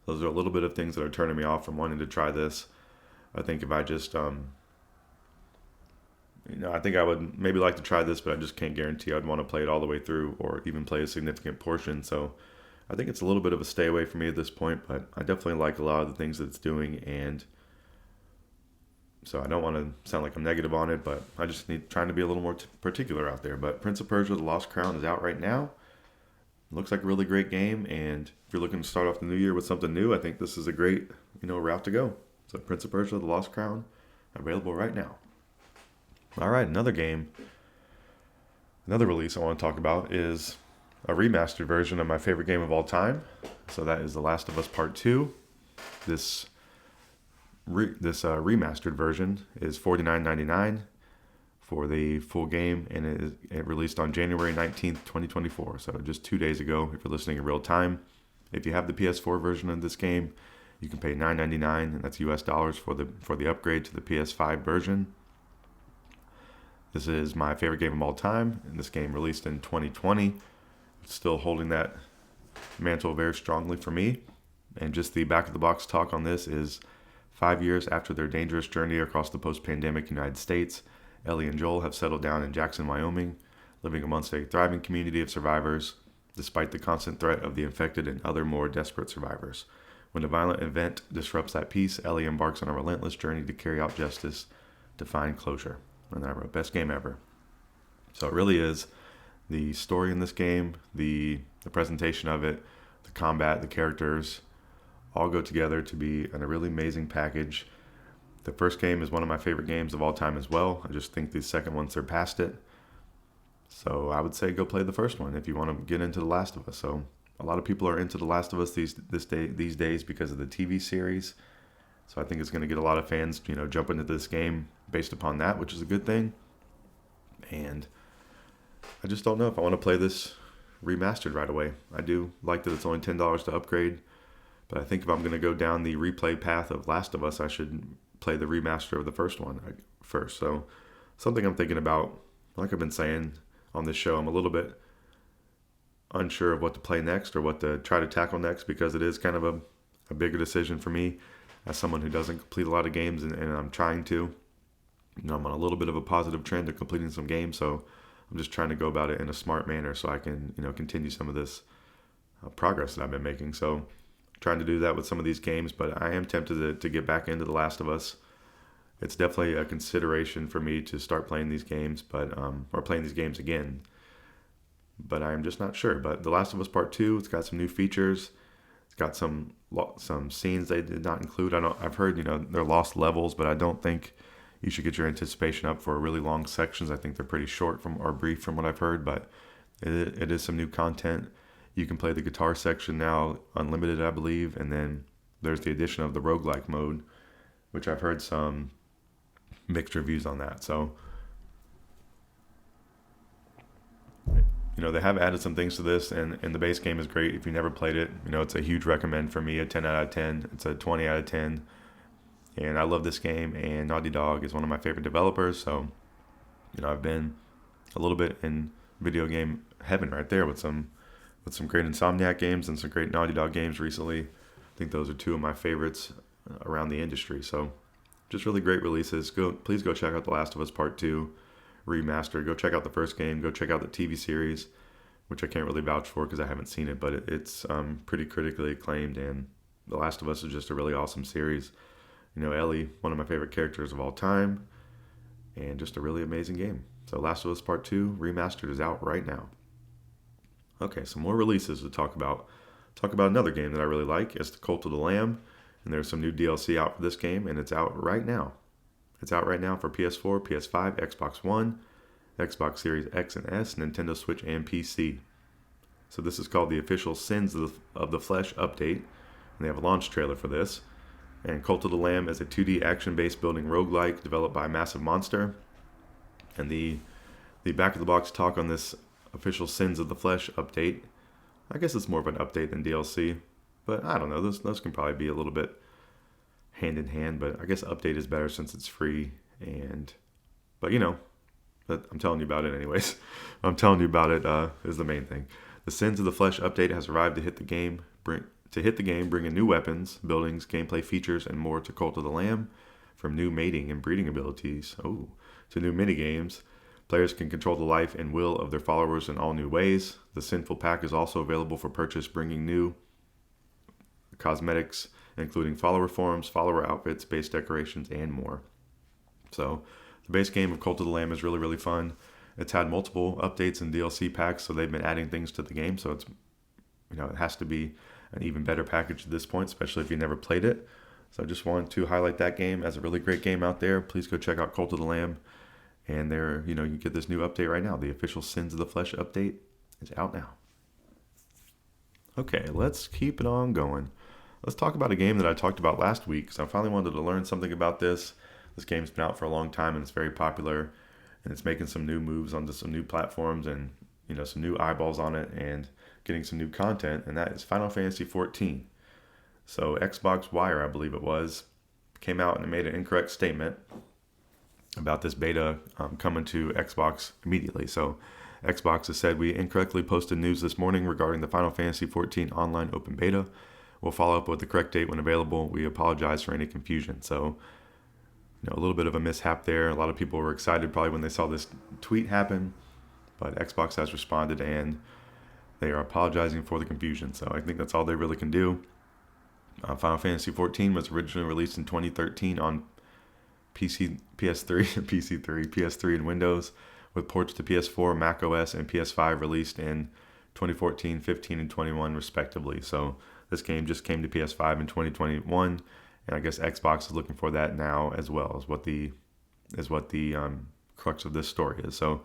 Those are a little bit of things that are turning me off from wanting to try this. I think if I just, I think I would maybe like to try this, but I just can't guarantee I'd want to play it all the way through or even play a significant portion. So I think it's a little bit of a stay away for me at this point, but I definitely like a lot of the things that it's doing. And so I don't want to sound like I'm negative on it, but I just trying to be a little more particular out there. But Prince of Persia: The Lost Crown is out right now. Looks like a really great game, and if you're looking to start off the new year with something new, I think this is a great, route to go. So Prince of Persia: The Lost Crown, available right now. All right, another release I want to talk about is a remastered version of my favorite game of all time. So that is The Last of Us Part 2. This remastered version is $49.99 for the full game, and it released on January 19th, 2024. So just 2 days ago, if you're listening in real time. If you have the PS4 version of this game, you can pay $9.99, and that's US dollars for the upgrade to the PS5 version. This is my favorite game of all time, and this game released in 2020. It's still holding that mantle very strongly for me. And just the back of the box talk on this is 5 years after their dangerous journey across the post-pandemic United States, Ellie and Joel have settled down in Jackson, Wyoming, living amongst a thriving community of survivors, despite the constant threat of the infected and other more desperate survivors. When a violent event disrupts that peace, Ellie embarks on a relentless journey to carry out justice, to find closure. And I wrote, best game ever. So it really is. The story in this game, the presentation of it, the combat, the characters, all go together to be a really amazing package. The first game is one of my favorite games of all time as well. I just think the second one surpassed it. So I would say go play the first one if you want to get into The Last of Us. So a lot of people are into The Last of Us these days because of the TV series. So I think it's going to get a lot of fans, jump into this game based upon that, which is a good thing. And I just don't know if I want to play this remastered right away. I do like that it's only $10 to upgrade, but I think if I'm going to go down the replay path of Last of Us, I should play the remaster of the first one first. So something I'm thinking about, like I've been saying on this show, I'm a little bit unsure of what to play next or what to try to tackle next, because it is kind of a bigger decision for me as someone who doesn't complete a lot of games, and I'm trying to. I'm on a little bit of a positive trend of completing some games, so I'm just trying to go about it in a smart manner so I can, continue some of this progress that I've been making. So trying to do that with some of these games, but I am tempted to get back into The Last of Us. It's definitely a consideration for me to start playing these games, or playing these games again. But I'm just not sure. But The Last of Us Part 2, it's got some new features. It's got some scenes they did not include. I've heard, they're lost levels, but I don't think you should get your anticipation up for really long sections. I think they're pretty short or brief from what I've heard, but it is some new content. You can play the guitar section now, unlimited, I believe, and then there's the addition of the roguelike mode, which I've heard some mixed reviews on that. So, they have added some things to this, and the base game is great. If you never played it, it's a huge recommend for me, a 10 out of 10. It's a 20 out of 10. And I love this game, and Naughty Dog is one of my favorite developers. So, I've been a little bit in video game heaven right there with some great Insomniac games and some great Naughty Dog games recently. I think those are two of my favorites around the industry. So, just really great releases. Please go check out The Last of Us Part 2 Remastered. Go check out the first game. Go check out the TV series, which I can't really vouch for because I haven't seen it, but it's pretty critically acclaimed, and The Last of Us is just a really awesome series. Ellie, one of my favorite characters of all time, and just a really amazing game. So Last of Us Part 2 Remastered is out right now. Okay, some more releases to talk about. Talk about another game that I really like. It's The Cult of the Lamb, and there's some new DLC out for this game, and it's out right now. It's out right now for PS4, PS5, Xbox One, Xbox Series X and S, Nintendo Switch, and PC. So this is called the official Sins of the Flesh update, and they have a launch trailer for this. And Cult of the Lamb is a 2D action-based building roguelike developed by Massive Monster. And the back-of-the-box talk on this official Sins of the Flesh update, I guess it's more of an update than DLC, but I don't know, those can probably be a little bit hand-in-hand, but I guess update is better since it's free, but I'm telling you about it anyways. I'm telling you about it is the main thing. The Sins of the Flesh update has arrived to hit the game, bringing new weapons, buildings, gameplay features, and more to Cult of the Lamb, from new mating and breeding abilities, to new minigames. Players can control the life and will of their followers in all new ways. The Sinful Pack is also available for purchase, bringing new cosmetics, including follower forms, follower outfits, base decorations, and more. So, the base game of Cult of the Lamb is really, really fun. It's had multiple updates and DLC packs, so they've been adding things to the game, so it's, it has to be an even better package at this point, especially if you never played it. So I just wanted to highlight that game as a really great game out there. Please go check out Cult of the Lamb. And there, you can get this new update right now. The official Sins of the Flesh update is out now. Okay, let's keep it on going. Let's talk about a game that I talked about last week, because I finally wanted to learn something about this. This game's been out for a long time, and it's very popular. And it's making some new moves onto some new platforms, and some new eyeballs on it, and getting some new content, and that is Final Fantasy XIV. So Xbox Wire, I believe it was, came out and made an incorrect statement about this beta coming to Xbox immediately. So Xbox has said, we incorrectly posted news this morning regarding the Final Fantasy XIV online open beta. We'll follow up with the correct date when available. We apologize for any confusion. So, a little bit of a mishap there. A lot of people were excited probably when they saw this tweet happen, but Xbox has responded and they are apologizing for the confusion. So I think that's all they really can do. Final Fantasy XIV was originally released in 2013 on PS3, PS3 and Windows, with ports to PS4, Mac OS, and PS5 released in 2014, 15, and 21 respectively. So this game just came to PS5 in 2021, and I guess Xbox is looking for that now as well, is what the crux of this story is. So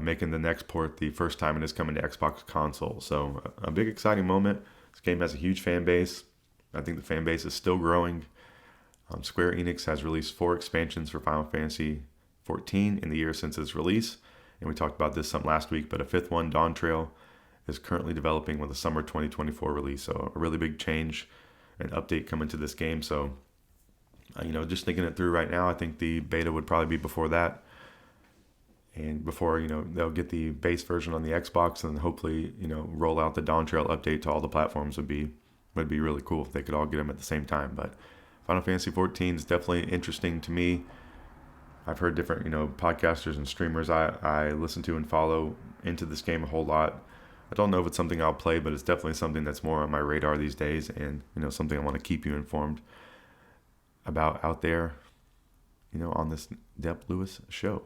making the next port the first time it is coming to Xbox console. So a big exciting moment. This game has a huge fan base. I think the fan base is still growing. Square Enix has released 4 expansions for Final Fantasy XIV in the year since its release, and we talked about this some last week, but a 5th one, Dawn Trail, is currently developing with a summer 2024 release. So a really big change and update coming to this game. So, just thinking it through right now, I think the beta would probably be before that. And before, they'll get the base version on the Xbox and hopefully, roll out the Dawn Trail update to all the platforms would be Would be really cool if they could all get them at the same time. But Final Fantasy 14 is definitely interesting to me. I've heard different, podcasters and streamers I listen to and follow into this game a whole lot. I don't know if it's something I'll play, but it's definitely something that's more on my radar these days, and something I want to keep you informed about out there, on this Dep Lewis Show.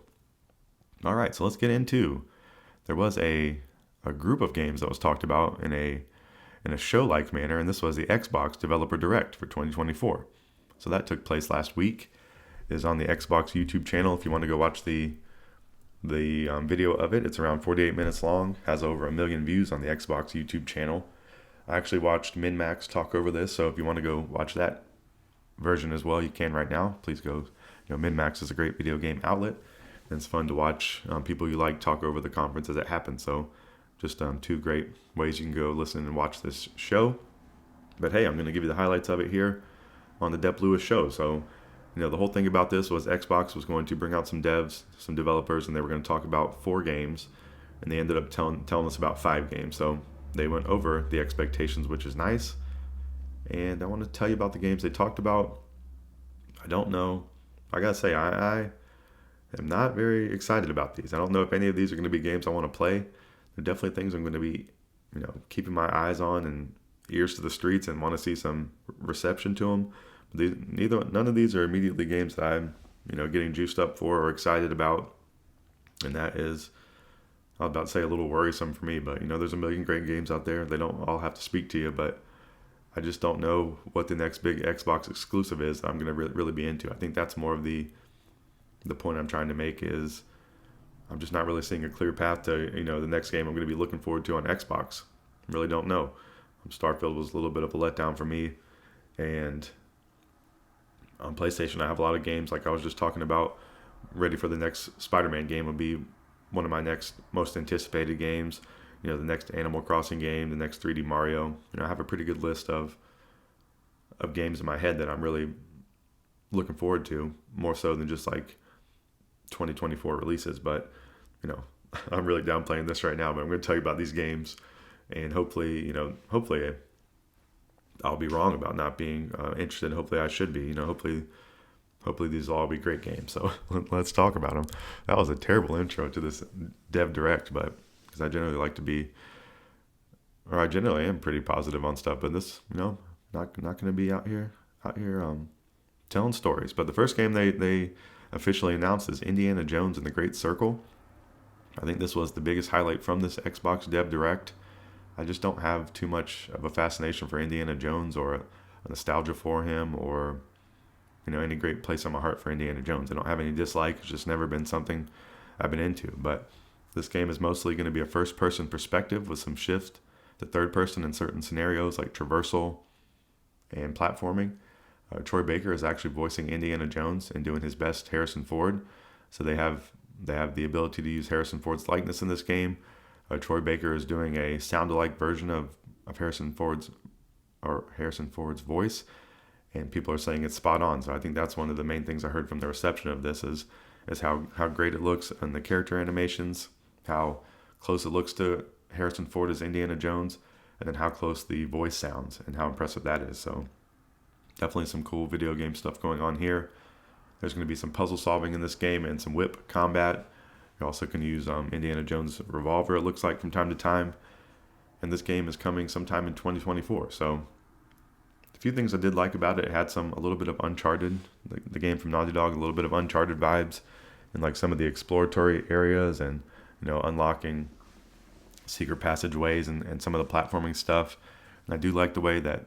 All right, so let's get into. There was a group of games that was talked about in a show-like manner, and this was the Xbox Developer Direct for 2024. So that took place last week. It is on the Xbox YouTube channel if you want to go watch the video of it. It's around 48 minutes long, has over 1 million views on the Xbox YouTube channel. I actually watched MinMax talk over this, so if you want to go watch that version as well, you can right now. Please go. MinMax is a great video game outlet, and it's fun to watch people you like talk over the conference as it happens. So just 2 great ways you can go listen and watch this show. But hey, I'm going to give you the highlights of it here on the Dep Lewis Show. So, the whole thing about this was Xbox was going to bring out some devs, some developers, and they were going to talk about 4 games. And they ended up telling us about 5 games. So they went over the expectations, which is nice. And I want to tell you about the games they talked about. I don't know. I got to say, I am not very excited about these. I don't know if any of these are going to be games I want to play. They're definitely things I'm going to be, keeping my eyes on and ears to the streets and want to see some reception to them. But none of these are immediately games that I'm, getting juiced up for or excited about. And that is, I was about to say, a little worrisome for me. But, there's a million great games out there. They don't all have to speak to you. But I just don't know what the next big Xbox exclusive is that I'm going to really be into. I think that's more of the point I'm trying to make is I'm just not really seeing a clear path to, the next game I'm going to be looking forward to on Xbox. I really don't know. Starfield was a little bit of a letdown for me. And on PlayStation, I have a lot of games, like I was just talking about, ready for the next Spider-Man game would be one of my next most anticipated games. The next Animal Crossing game, the next 3D Mario. I have a pretty good list of games in my head that I'm really looking forward to, more so than just like 2024 releases. But, I'm really downplaying this right now, but I'm going to tell you about these games. And hopefully I'll be wrong about not being interested. Hopefully I should be. Hopefully these will all be great games. So let's talk about them. That was a terrible intro to this Dev Direct, but because I generally I generally am pretty positive on stuff. But this, not going to be out here telling stories. But the first game they officially announced is Indiana Jones and the Great Circle. I think this was the biggest highlight from this Xbox Dev Direct. I just don't have too much of a fascination for Indiana Jones or a nostalgia for him or, any great place in my heart for Indiana Jones. I don't have any dislike. It's just never been something I've been into. But this game is mostly going to be a first-person perspective with some shift to third-person in certain scenarios like traversal and platforming. Troy Baker is actually voicing Indiana Jones and doing his best Harrison Ford. So they have the ability to use Harrison Ford's likeness in this game. Troy Baker is doing a sound-alike version of Harrison Ford's voice, and people are saying it's spot on. So I think that's one of the main things I heard from the reception of this is how great it looks and the character animations, how close it looks to Harrison Ford as Indiana Jones, and then how close the voice sounds and how impressive that is. So definitely some cool video game stuff going on here. There's going to be some puzzle solving in this game and some whip combat. You also can use Indiana Jones' revolver, it looks like, from time to time. And this game is coming sometime in 2024. So a few things I did like about it. It had a little bit of Uncharted, the game from Naughty Dog, a little bit of Uncharted vibes in like some of the exploratory areas and, unlocking secret passageways and some of the platforming stuff. And I do like the way that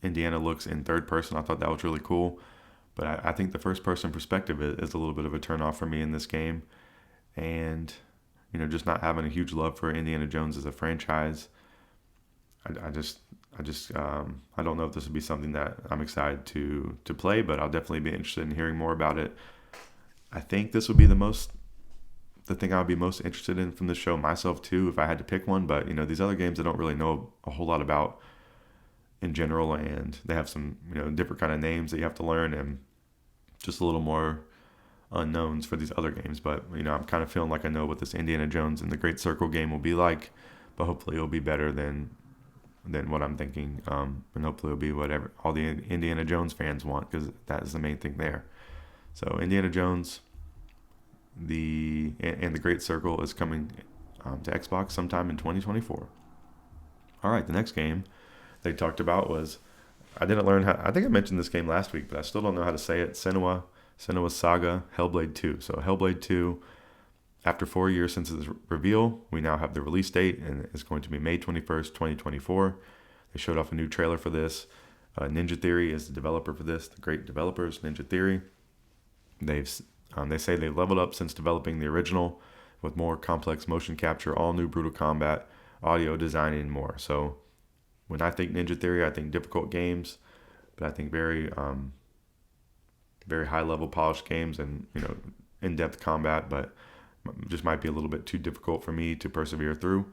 Indiana looks in third person. I thought that was really cool. But I think the first person perspective is a little bit of a turnoff for me in this game. And, just not having a huge love for Indiana Jones as a franchise. I don't know if this would be something that I'm excited to play, but I'll definitely be interested in hearing more about it. I think this would be the thing I would be most interested in from this show myself too, if I had to pick one. But, these other games I don't really know a whole lot about in general, and they have some, different kind of names that you have to learn and just a little more unknowns for these other games. But I'm kind of feeling like I know what this Indiana Jones and the Great Circle game will be like, but hopefully it'll be better than than what I'm thinking, and hopefully it'll be whatever all the Indiana Jones fans want, because that is the main thing there. So Indiana Jones, and the Great Circle is coming to Xbox sometime in 2024. All right, the next game they talked about was, I didn't learn how. I think I mentioned this game last week, but I still don't know how to say it. Senua Saga, Hellblade 2. So Hellblade 2, after 4 years since its reveal, we now have the release date, and it's going to be May 21st, 2024. They showed off a new trailer for this. Ninja Theory is the developer for this. The great developers, Ninja Theory. They say they've leveled up since developing the original, with more complex motion capture, all new brutal combat, audio design, and more. So when I think Ninja Theory, I think difficult games, but I think very high level polished games, and in-depth combat, but just might be a little bit too difficult for me to persevere through.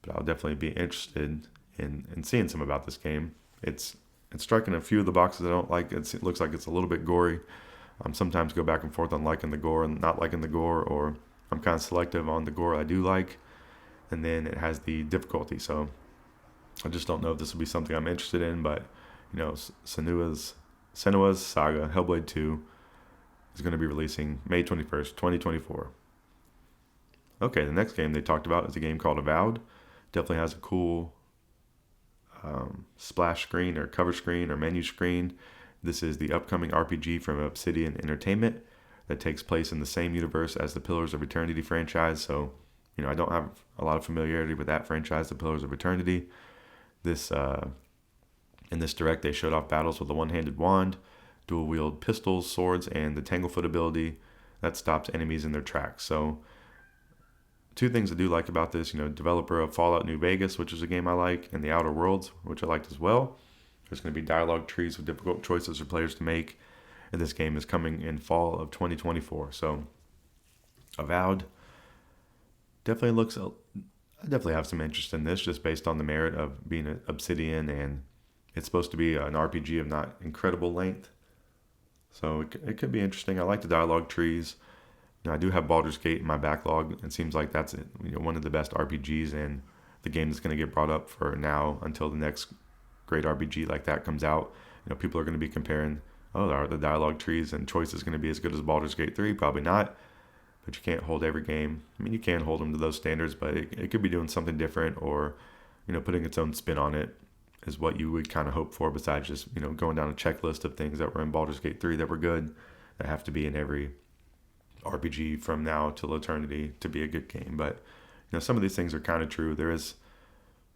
But I'll definitely be interested in seeing some about this game. It's striking a few of the boxes I don't like. It looks like it's a little bit gory. Sometimes go back and forth on liking the gore and not liking the gore, or I'm kind of selective on the gore I do like. And then it has the difficulty. So I just don't know if this will be something I'm interested in, but Senua's Saga, Hellblade 2, is going to be releasing May 21st, 2024. Okay, the next game they talked about is a game called Avowed. Definitely has a cool splash screen or cover screen or menu screen. This is the upcoming RPG from Obsidian Entertainment that takes place in the same universe as the Pillars of Eternity franchise. So, I don't have a lot of familiarity with that franchise, the Pillars of Eternity. In this direct, they showed off battles with a one-handed wand, dual-wield pistols, swords, and the Tanglefoot ability that stops enemies in their tracks. So, two things I do like about this, developer of Fallout New Vegas, which is a game I like, and The Outer Worlds, which I liked as well. There's going to be dialogue trees with difficult choices for players to make, and this game is coming in fall of 2024. So, Avowed I definitely have some interest in this, just based on the merit of being an Obsidian, and it's supposed to be an RPG of not incredible length. So it could be interesting. I like the dialogue trees. I do have Baldur's Gate in my backlog. It seems like that's one of the best RPGs, and the game that's going to get brought up for now until the next great RPG like that comes out. People are going to be comparing, are the dialogue trees and choices going to be as good as Baldur's Gate 3? Probably not. But you can't hold every game. You can hold them to those standards, but it could be doing something different, or, putting its own spin on it is what you would kind of hope for, besides just, going down a checklist of things that were in Baldur's Gate 3 that were good, that have to be in every RPG from now till eternity to be a good game. But, some of these things are kind of true. There is,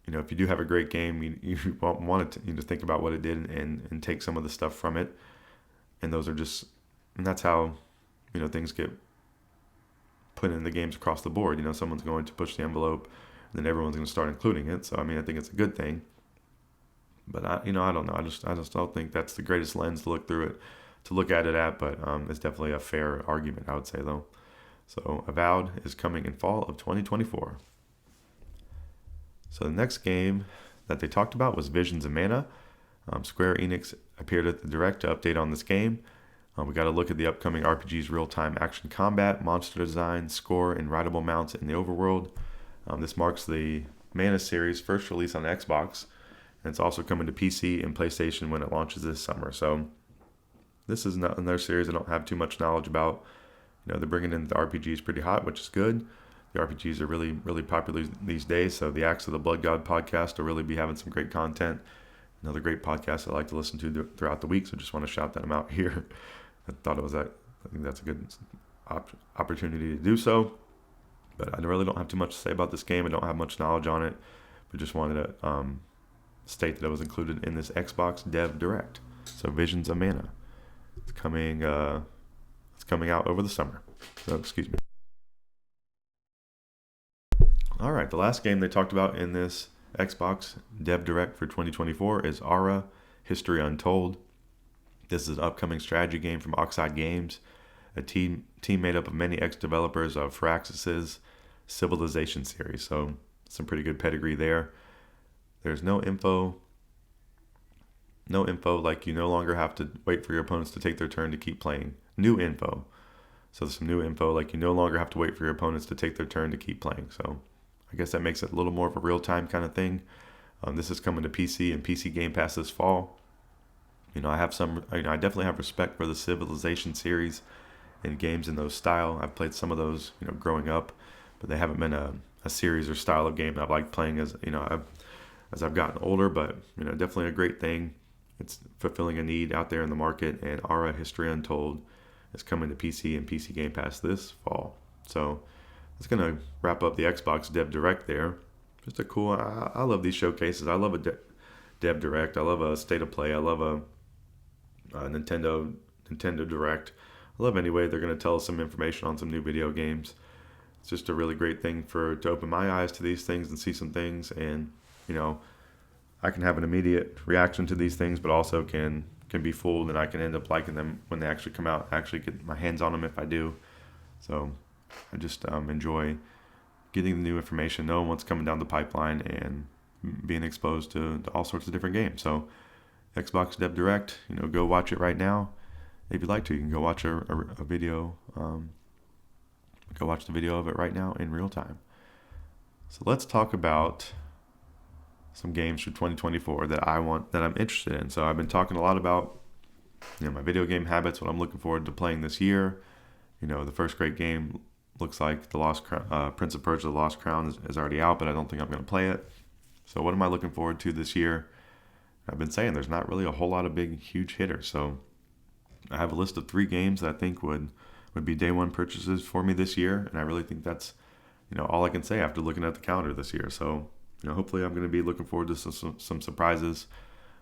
if you do have a great game, you want to think about what it did and take some of the stuff from it. And that's how, things get put in the games across the board. Someone's going to push the envelope, and then everyone's going to start including it. So, I think it's a good thing. But I don't know. I just don't think that's the greatest lens to look at it at. But it's definitely a fair argument, I would say, though. So Avowed is coming in fall of 2024. So the next game that they talked about was Visions of Mana. Square Enix appeared at the Direct to update on this game. We got to look at the upcoming RPG's real-time action combat, monster design, score, and rideable mounts in the overworld. This marks the Mana series' first release on Xbox, and it's also coming to PC and PlayStation when it launches this summer. So this is another series I don't have too much knowledge about. They're bringing in the RPGs pretty hot, which is good. The RPGs are really, really popular these days. So the Axe of the Blood God podcast will really be having some great content. Another great podcast I like to listen to throughout the week. So just want to shout them out here. I think that's a good opportunity to do so. But I really don't have too much to say about this game. I don't have much knowledge on it, but just wanted to state that it was included in this Xbox Dev Direct. So Visions of Mana. It's coming out over the summer. So excuse me. All right, the last game they talked about in this Xbox Dev Direct for 2024 is Ara: History Untold. This is an upcoming strategy game from Oxide Games, a team made up of many ex-developers of Firaxis's Civilization series. So some pretty good pedigree there. There's no info like you no longer have to wait for your opponents to take their turn to keep playing. New info. So there's some new info like you no longer have to wait for your opponents to take their turn to keep playing. So I guess that makes it a little more of a real-time kind of thing. This is coming to PC and PC Game Pass this fall. I definitely have respect for the Civilization series and games in those style. I've played some of those, growing up, but they haven't been a series or style of game that I've liked playing as I've gotten older. But definitely a great thing. It's fulfilling a need out there in the market, and Ara History Untold is coming to PC and PC Game Pass this fall. So that's gonna wrap up the Xbox Dev Direct there. Just a cool. I love these showcases. I love a Dev Direct. I love a State of Play. I love a Nintendo Direct. I love any way they're going to tell us some information on some new video games. It's just a really great thing to open my eyes to these things and see some things, and I can have an immediate reaction to these things, but also can be fooled, and I can end up liking them when they actually come out. Actually get my hands on them if I do. So I just enjoy getting the new information, knowing what's coming down the pipeline, and being exposed to all sorts of different games. So Xbox Dev Direct, go watch it right now. If you'd like to, you can go watch a video. Go watch the video of it right now in real time. So let's talk about some games for 2024 that I'm interested in. So I've been talking a lot about my video game habits, what I'm looking forward to playing this year. The first great game looks like the Lost Crown, Prince of Persia: The Lost Crown is already out, but I don't think I'm going to play it. So what am I looking forward to this year? I've been saying there's not really a whole lot of big, huge hitters. So I have a list of 3 games that I think would be day one purchases for me this year, and I really think that's all I can say after looking at the calendar this year. So hopefully I'm going to be looking forward to some surprises.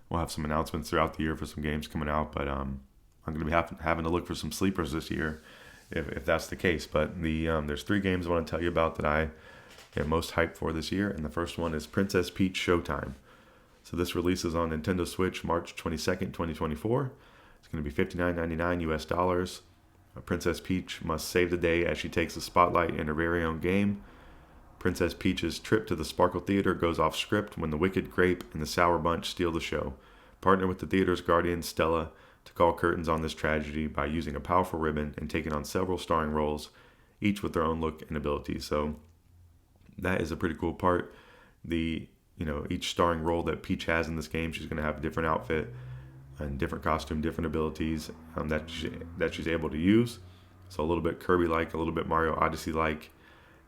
We'll have some announcements throughout the year for some games coming out, but I'm going to be having to look for some sleepers this year if that's the case. But there's 3 games I want to tell you about that I am most hyped for this year, and the first one is Princess Peach Showtime. So this releases on Nintendo Switch March 22nd, 2024. It's going to be $59.99 US. Princess Peach must save the day as she takes the spotlight in her very own game. Princess Peach's trip to the Sparkle Theater goes off script when the Wicked Grape and the Sour Bunch steal the show. Partner with the theater's guardian, Stella, to call curtains on this tragedy by using a powerful ribbon and taking on several starring roles, each with their own look and abilities. So that is a pretty cool part. Each starring role that Peach has in this game, she's going to have a different outfit and different costume, different abilities that she's able to use. So a little bit Kirby-like, a little bit Mario Odyssey-like,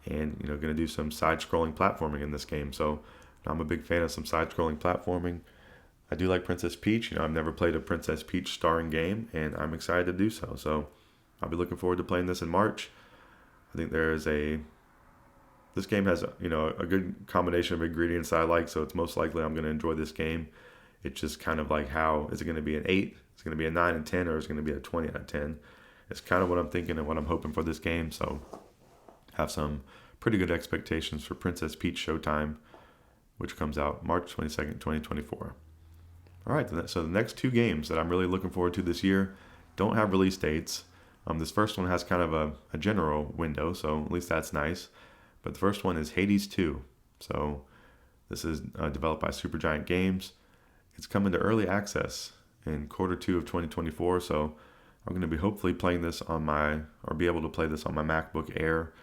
and going to do some side-scrolling platforming in this game. So I'm a big fan of some side-scrolling platforming. I do like Princess Peach. I've never played a Princess Peach starring game, and I'm excited to do so. So I'll be looking forward to playing this in March. I think this game has a good combination of ingredients that I like, so it's most likely I'm going to enjoy this game. It's just kind of like, how is it going to be an 8? Is it going to be a 9 and 10, or is it going to be a 20 out of 10? It's kind of what I'm thinking and what I'm hoping for this game. So have some pretty good expectations for Princess Peach Showtime, which comes out March 22nd, 2024. All right, so the next 2 games that I'm really looking forward to this year don't have release dates. This first one has kind of a general window, so at least that's nice. But the first one is Hades 2. So this is developed by Supergiant Games. It's coming to early access in quarter 2 of 2024. So I'm going to be hopefully playing this be able to play this on my MacBook Air.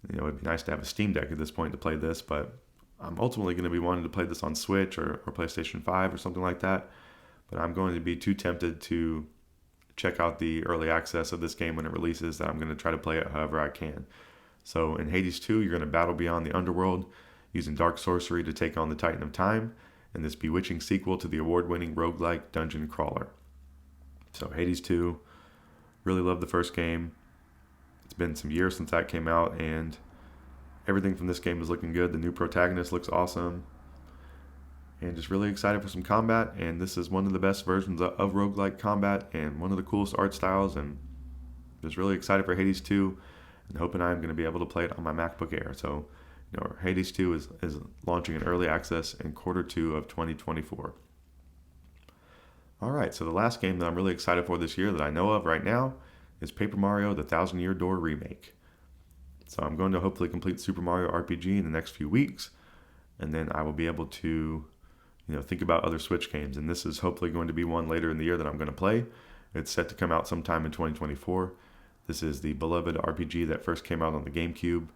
It'd be nice to have a Steam Deck at this point to play this, but I'm ultimately going to be wanting to play this on Switch or PlayStation 5 or something like that. But I'm going to be too tempted to check out the early access of this game when it releases that I'm going to try to play it however I can. So in Hades 2, you're going to battle beyond the underworld using dark sorcery to take on the Titan of Time in this bewitching sequel to the award-winning roguelike dungeon crawler. So Hades 2, really love the first game. It's been some years since that came out, and everything from this game is looking good. The new protagonist looks awesome, and just really excited for some combat. And this is one of the best versions of roguelike combat and one of the coolest art styles, and just really excited for Hades 2. And hoping I'm going to be able to play it on my MacBook Air. So, Hades 2 is launching in early access in quarter 2 of 2024. All right, so the last game that I'm really excited for this year that I know of right now is Paper Mario: The Thousand Year Door Remake. So I'm going to hopefully complete Super Mario RPG in the next few weeks, and then I will be able to, think about other Switch games. And this is hopefully going to be one later in the year that I'm going to play. It's set to come out sometime in 2024. This is the beloved RPG that first came out on the GameCube.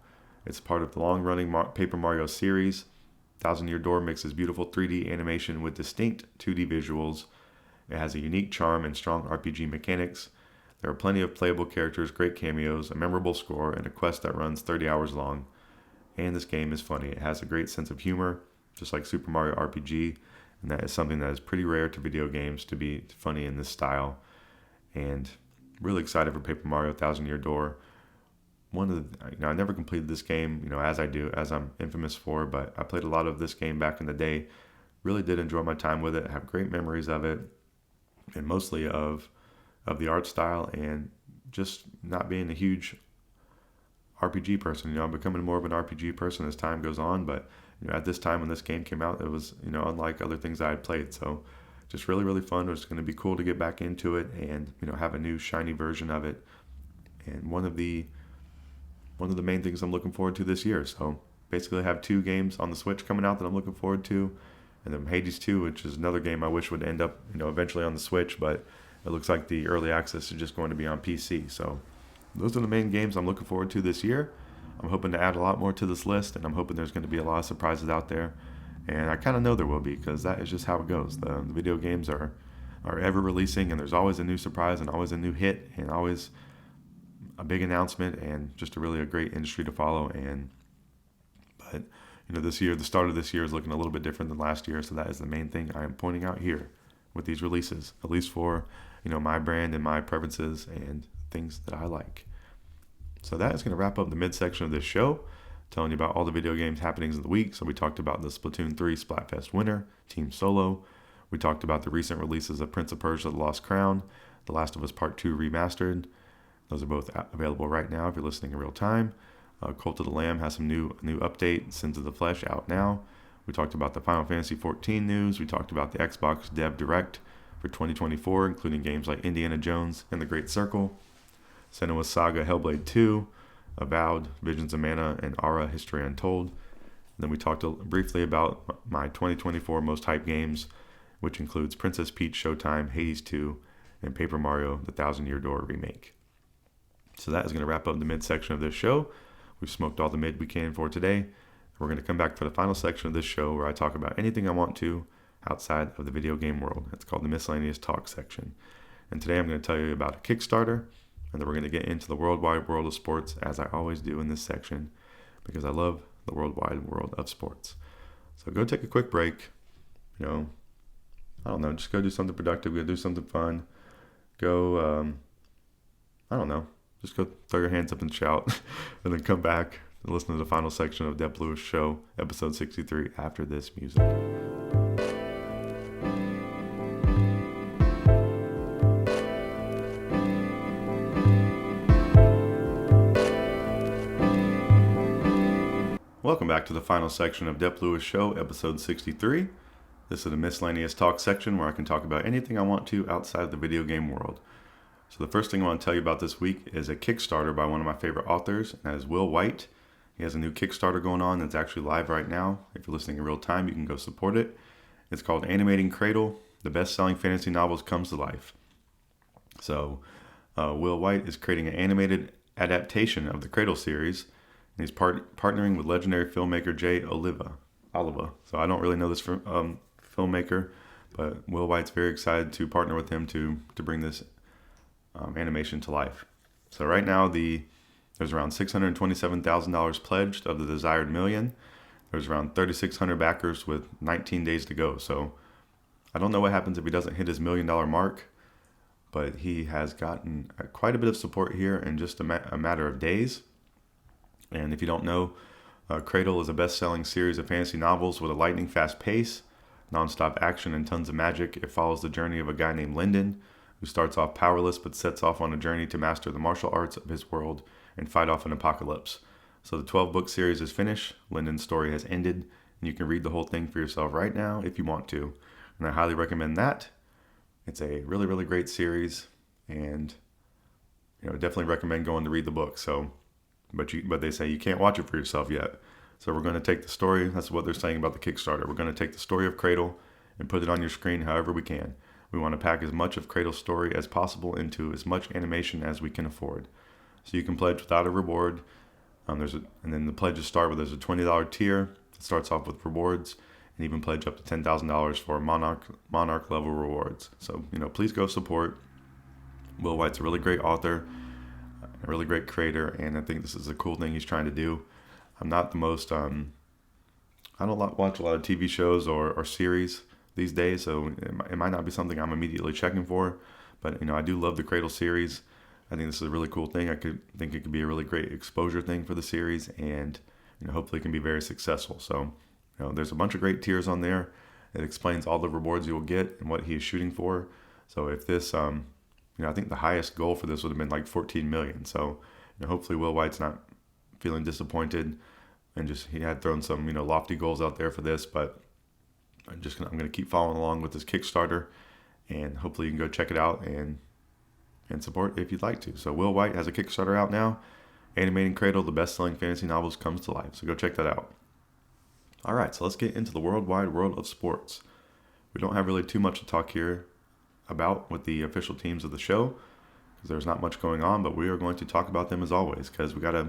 It's part of the long-running Paper Mario series. Thousand Year Door mixes beautiful 3D animation with distinct 2D visuals. It has a unique charm and strong RPG mechanics. There are plenty of playable characters, great cameos, a memorable score, and a quest that runs 30 hours long. And this game is funny. It has a great sense of humor, just like Super Mario RPG, and that is something that is pretty rare to video games to be funny in this style. And really excited for Paper Mario Thousand Year Door. I never completed this game, as I'm infamous for, but I played a lot of this game back in the day. Really did enjoy my time with it. I have great memories of it, and mostly of the art style, and just not being a huge RPG person. I'm becoming more of an RPG person as time goes on, but at this time when this game came out, it was unlike other things I had played. So just really, really fun. It was going to be cool to get back into it and have a new shiny version of it. And one of the main things I'm looking forward to this year. So basically I have 2 games on the Switch coming out that I'm looking forward to, and then Hades 2, which is another game I wish would end up eventually on the Switch, but it looks like the early access is just going to be on PC. So those are the main games I'm looking forward to this year. I'm hoping to add a lot more to this list, and I'm hoping there's going to be a lot of surprises out there. And I kind of know there will be, because that is just how it goes. The video games are ever releasing, and there's always a new surprise and always a new hit and always a big announcement, and just a great industry to follow. But this year, the start of this year is looking a little bit different than last year, so that is the main thing I am pointing out here with these releases, at least for my brand and my preferences and things that I like. So that is going to wrap up the midsection of this show, telling you about all the video games happenings of the week. So we talked about the Splatoon 3 Splatfest winner, Team Solo. We talked about the recent releases of Prince of Persia: The Lost Crown, The Last of Us Part 2 Remastered. Those are both available right now if you're listening in real time. Cult of the Lamb has some new update, Sins of the Flesh, out now. We talked about the Final Fantasy 14 news. We talked about the Xbox Dev Direct for 2024, including games like Indiana Jones and The Great Circle, Senua Saga Hellblade 2, Avowed, Visions of Mana, and Aura History Untold. And then we talked briefly about my 2024 most hyped games, which includes Princess Peach Showtime, Hades 2, and Paper Mario The Thousand Year Door Remake. So that is going to wrap up the midsection of this show. We've smoked all the mid we can for today. We're going to come back for the final section of this show where I talk about anything I want to outside of the video game world. It's called the miscellaneous talk section. And today I'm going to tell you about a Kickstarter, and then we're going to get into the worldwide world of sports, as I always do in this section, because I love the worldwide world of sports. So go take a quick break. Just go do something productive. Go do something fun. Go, just go throw your hands up and shout, and then come back and listen to the final section of Dep Lewis Show, episode 63, after this music. Welcome back to the final section of Dep Lewis Show, episode 63. This is the miscellaneous talk section where I can talk about anything I want to outside the video game world. So the first thing I want to tell you about this week is a Kickstarter by one of my favorite authors, and that is Will White. He has a new Kickstarter going on that's actually live right now. If you're listening in real time, you can go support it. It's called Animating Cradle: The Best-Selling Fantasy Novels Comes to Life. So Will White is creating an animated adaptation of the Cradle series, and he's partnering with legendary filmmaker Jay Oliva. So I don't really know this filmmaker, but Will White's very excited to partner with him to bring this animation to life. So right now there's around $627,000 pledged of the desired million. There's around 3,600 backers with 19 days to go. So I don't know what happens if he doesn't hit his $1 million mark, but he has gotten quite a bit of support here in just a matter of days. And if you don't know, Cradle is a best-selling series of fantasy novels with a lightning-fast pace, non-stop action, and tons of magic. It follows the journey of a guy named Lyndon, who starts off powerless but sets off on a journey to master the martial arts of his world and fight off an apocalypse. So the 12-book series is finished, Lyndon's story has ended, and you can read the whole thing for yourself right now if you want to. And I highly recommend that. It's a really, really great series, and definitely recommend going to read the book. But they say you can't watch it for yourself yet. So we're going to take the story, that's what they're saying about the Kickstarter. We're going to take the story of Cradle and put it on your screen however we can. We want to pack as much of Cradle's story as possible into as much animation as we can afford. So you can pledge without a reward. And then the pledges start with there's a $20 tier. starts off with rewards, and even pledge up to $10,000 for Monarch level rewards. So, please go support. Will White's a really great author, a really great creator, and I think this is a cool thing he's trying to do. I'm not the most, I don't watch a lot of TV shows or series these days, so it might not be something I'm immediately checking for, but, I do love the Cradle series. I think this is a really cool thing. I think it could be a really great exposure thing for the series, and, hopefully it can be very successful. So, there's a bunch of great tiers on there. It explains all the rewards you will get and what he is shooting for. So if this, I think the highest goal for this would have been like 14 million. So, hopefully Will White's not feeling disappointed, and he had thrown some, lofty goals out there for this, but I'm going to keep following along with this Kickstarter, and hopefully you can go check it out and support if you'd like to. So Will White has a Kickstarter out now, Animating Cradle, the best-selling fantasy novels comes to life. So go check that out. All right, so let's get into the worldwide world of sports. We don't have really too much to talk here about with the official teams of the show, because there's not much going on, but we are going to talk about them as always, because we gotta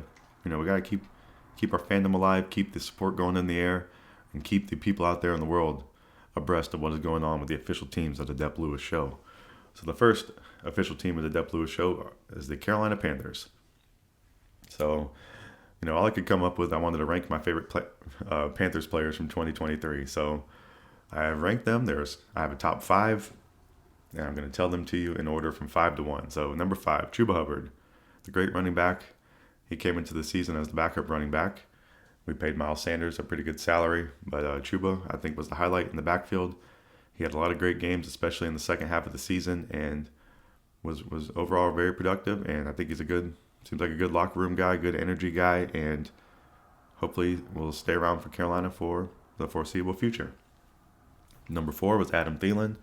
keep our fandom alive, keep the support going in the air, and keep the people out there in the world abreast of what is going on with the official teams of the Dep Lewis Show. So the first official team of the Dep Lewis Show is the Carolina Panthers. So, all I could come up with, I wanted to rank my favorite Panthers players from 2023. So I have ranked them. I have a top 5, and I'm going to tell them to you in order from 5 to 1. So number 5, Chuba Hubbard, the great running back. He came into the season as the backup running back. We paid Miles Sanders a pretty good salary, but Chuba, I think, was the highlight in the backfield. He had a lot of great games, especially in the second half of the season, and was overall very productive. And I think he's seems like a good locker room guy, good energy guy, and hopefully will stay around for Carolina for the foreseeable future. Number 4 was Adam Thielen.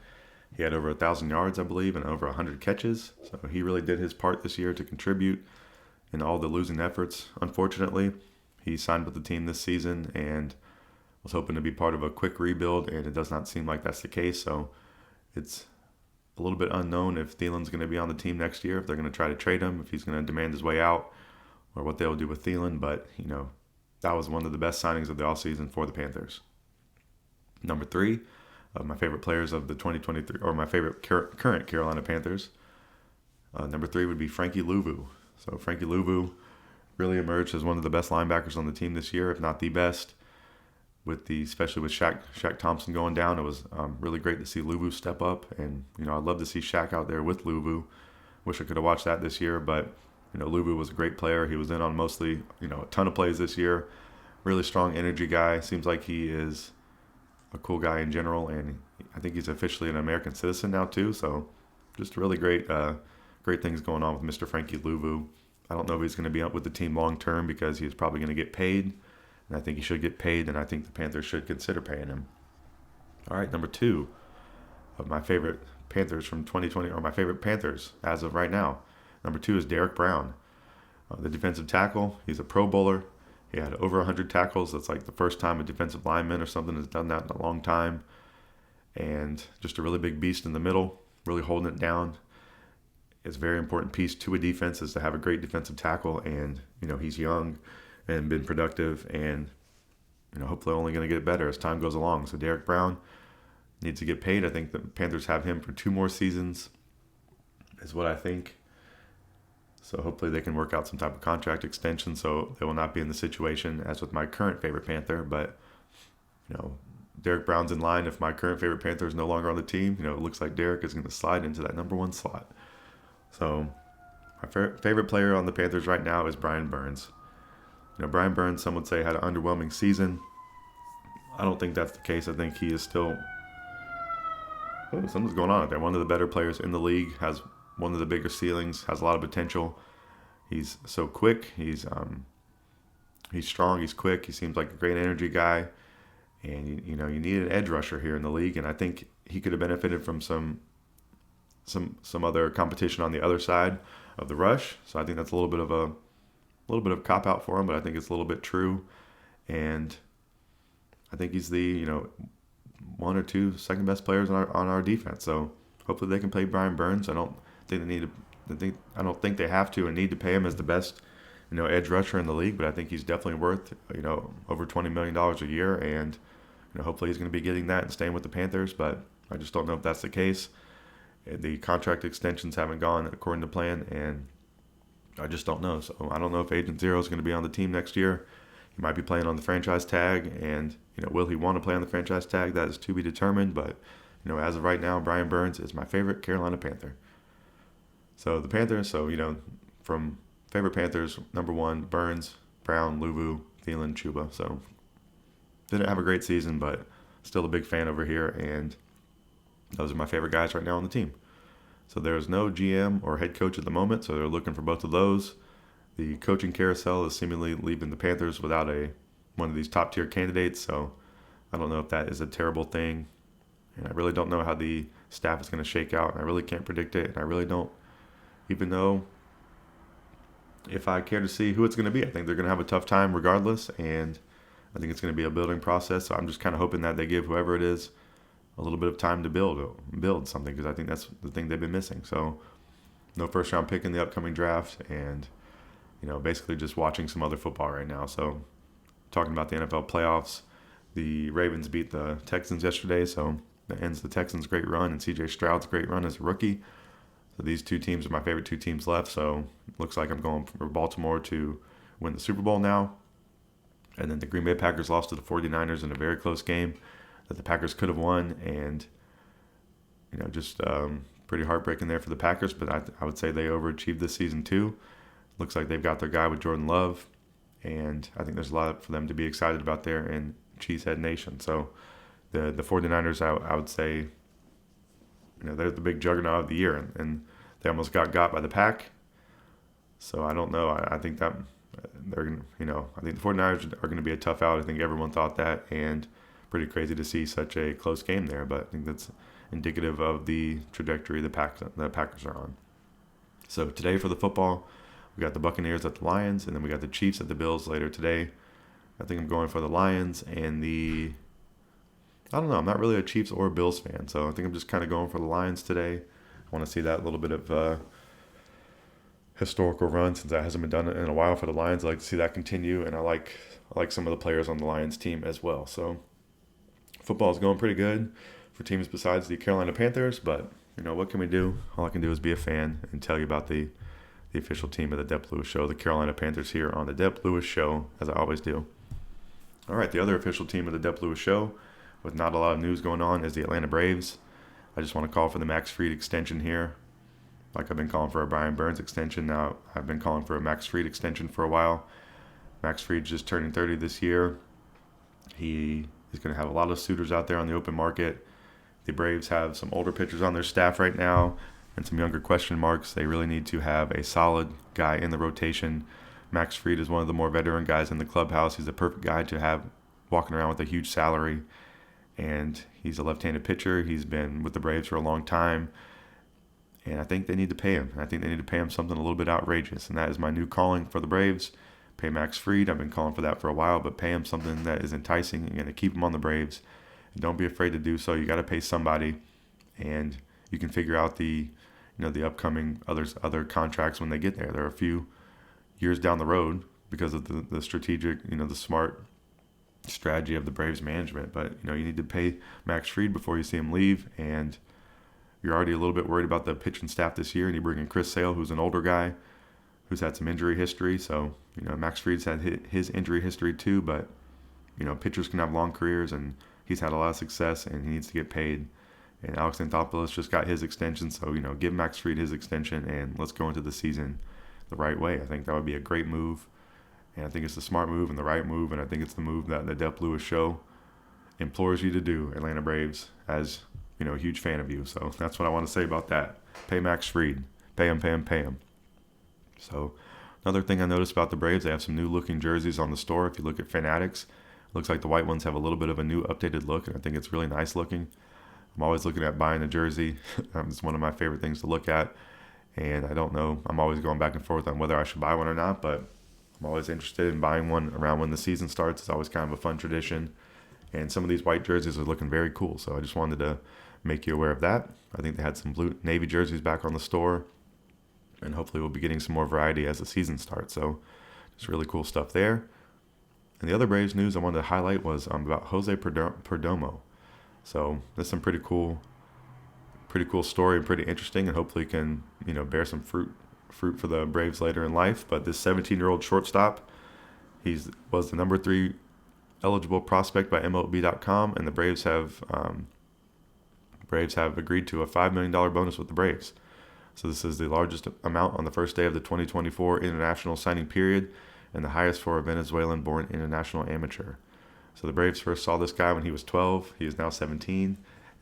He had over 1,000 yards, I believe, and over 100 catches. So he really did his part this year to contribute in all the losing efforts. Unfortunately, he signed with the team this season and was hoping to be part of a quick rebuild, and it does not seem like that's the case. So it's a little bit unknown if Thielen's going to be on the team next year, if they're going to try to trade him, if he's going to demand his way out, or what they'll do with Thielen. But, that was one of the best signings of the offseason for the Panthers. Number 3, of my favorite players of the 2023, or my favorite current Carolina Panthers, number 3 would be Frankie Louvu. So Frankie Louvu really emerged as one of the best linebackers on the team this year, if not the best. Especially with Shaq Thompson going down, it was really great to see Louvu step up, and I'd love to see Shaq out there with Louvu. Wish I could have watched that this year, but Louvu was a great player. He was in on mostly a ton of plays this year. Really strong energy guy. Seems like he is a cool guy in general, and I think he's officially an American citizen now too. So just really great things going on with Mr. Frankie Louvu. I don't know if he's going to be up with the team long term, because he's probably going to get paid. And I think he should get paid, and I think the Panthers should consider paying him. All right, number 2 of my favorite Panthers from 2020, or my favorite Panthers as of right now. Number 2 is Derek Brown, the defensive tackle. He's a Pro Bowler. He had over 100 tackles. That's like the first time a defensive lineman or something has done that in a long time. And just a really big beast in the middle, really holding it down. It's a very important piece to a defense is to have a great defensive tackle, and he's young and been productive, and hopefully only going to get better as time goes along. So Derek Brown needs to get paid. I think the Panthers have him for 2 more seasons, is what I think. So hopefully they can work out some type of contract extension, so they will not be in the situation as with my current favorite Panther. But Derek Brown's in line. If my current favorite Panther is no longer on the team, it looks like Derek is going to slide into that number 1 slot. So my favorite player on the Panthers right now is Brian Burns. Brian Burns, some would say, had an underwhelming season. I don't think that's the case. I think he is still... Oh, something's going on out there. One of the better players in the league, has one of the bigger ceilings, has a lot of potential. He's so quick. He's strong. He's quick. He seems like a great energy guy. And, you need an edge rusher here in the league. And I think he could have benefited from some other competition on the other side of the rush. So I think that's a little bit of a cop out for him, but I think it's a little bit true. And I think he's the 1 or 2 second best players on our defense. So hopefully they can play Brian Burns. I don't think they have to and need to pay him as the best edge rusher in the league, but I think he's definitely worth, over $20 million a year. And, hopefully he's going to be getting that and staying with the Panthers, but I just don't know if that's the case. The contract extensions haven't gone according to plan, and I just don't know. So I don't know if Agent Zero is going to be on the team next year. He might be playing on the franchise tag, and, will he want to play on the franchise tag? That is to be determined, but, as of right now, Brian Burns is my favorite Carolina Panther. So the Panthers, from favorite Panthers, number 1, Burns, Brown, Luvu, Thielen, Chuba. So didn't have a great season, but still a big fan over here, and those are my favorite guys right now on the team. So there's no GM or head coach at the moment, so they're looking for both of those. The coaching carousel is seemingly leaving the Panthers without one of these top-tier candidates, so I don't know if that is a terrible thing. And I really don't know how the staff is going to shake out, and I really can't predict it, and I really don't even know if I care to see who it's going to be. I think they're going to have a tough time regardless, and I think it's going to be a building process, so I'm just kind of hoping that they give whoever it is a little bit of time to build something, because I think that's the thing they've been missing. So no first round pick in the upcoming draft, and basically just watching some other football right now. So talking about the NFL playoffs, the Ravens beat the Texans yesterday, so that ends the Texans' great run and CJ Stroud's great run as a rookie. So these two teams are my favorite two teams left, so it looks like I'm going for Baltimore to win the Super Bowl now. And then the Green Bay Packers lost to the 49ers in a very close game that the Packers could have won, and just pretty heartbreaking there for the Packers, but I would say they overachieved this season too. Looks like they've got their guy with Jordan Love, and I think there's a lot for them to be excited about there in Cheesehead Nation. So the 49ers, I would say, they're the big juggernaut of the year, and they almost got by the Pack. So I don't know. I think that they're going to, I think the 49ers are going to be a tough out. I think everyone thought that, and pretty crazy to see such a close game there, but I think that's indicative of the trajectory the Packers are on. So today for the football, we got the Buccaneers at the Lions, and then we got the Chiefs at the Bills later today. I think I'm going for the Lions and I don't know, I'm not really a Chiefs or Bills fan, so I think I'm just kind of going for the Lions today. I want to see that little bit of historical run, since that hasn't been done in a while for the Lions. I like to see that continue, and I like some of the players on the Lions team as well. So football is going pretty good for teams besides the Carolina Panthers, but what can we do? All I can do is be a fan and tell you about the official team of the Dep Lewis Show, the Carolina Panthers, here on the Dep Lewis Show, as I always do. All right, the other official team of the Dep Lewis Show, with not a lot of news going on, is the Atlanta Braves. I just want to call for the Max Fried extension here. Like I've been calling for a Brian Burns extension, now I've been calling for a Max Fried extension for a while. Max Fried's just turning 30 this year. He is going to have a lot of suitors out there on the open market. The Braves have some older pitchers on their staff right now and some younger question marks. They really need to have a solid guy in the rotation. Max Fried is one of the more veteran guys in the clubhouse. He's the perfect guy to have walking around with a huge salary. And he's a left-handed pitcher. He's been with the Braves for a long time. And I think they need to pay him. I think they need to pay him something a little bit outrageous. And that is my new calling for the Braves. Pay Max Fried. I've been calling for that for a while, but pay him something that is enticing and going to keep him on the Braves. And don't be afraid to do so. You got to pay somebody. And you can figure out the upcoming other contracts when they get there. There are a few years down the road because of the strategic, the smart strategy of the Braves management. But, you need to pay Max Fried before you see him leave. And you're already a little bit worried about the pitching staff this year. And you bring in Chris Sale, who's an older guy who's had some injury history. So, Max Fried's had his injury history too. But, pitchers can have long careers, and he's had a lot of success, and he needs to get paid. And Alex Anthopoulos just got his extension. So, give Max Fried his extension, and let's go into the season the right way. I think that would be a great move. And I think it's the smart move and the right move, and I think it's the move that the Dep Lewis Show implores you to do, Atlanta Braves, as, a huge fan of you. So that's what I want to say about that. Pay Max Fried. Pay him, pay him, pay him. So another thing I noticed about the Braves, they have some new-looking jerseys on the store. If you look at Fanatics, it looks like the white ones have a little bit of a new updated look, and I think it's really nice looking. I'm always looking at buying a jersey. It's one of my favorite things to look at, and I don't know. I'm always going back and forth on whether I should buy one or not, but I'm always interested in buying one around when the season starts. It's always kind of a fun tradition. And some of these white jerseys are looking very cool. So I just wanted to make you aware of that. I think they had some blue navy jerseys back on the store. And hopefully we'll be getting some more variety as the season starts. So It's really cool stuff there. And the other Braves news I wanted to highlight was about Jose Perdomo. So that's some pretty cool story and pretty interesting, and hopefully can bear some fruit for the Braves later in life. But this 17-year-old shortstop, was the number 3 eligible prospect by MLB.com, and the Braves have agreed to a $5 million bonus with the Braves. So this is the largest amount on the first day of the 2024 international signing period, and the highest for a Venezuelan-born international amateur. So the Braves first saw this guy when he was 12. He is now 17.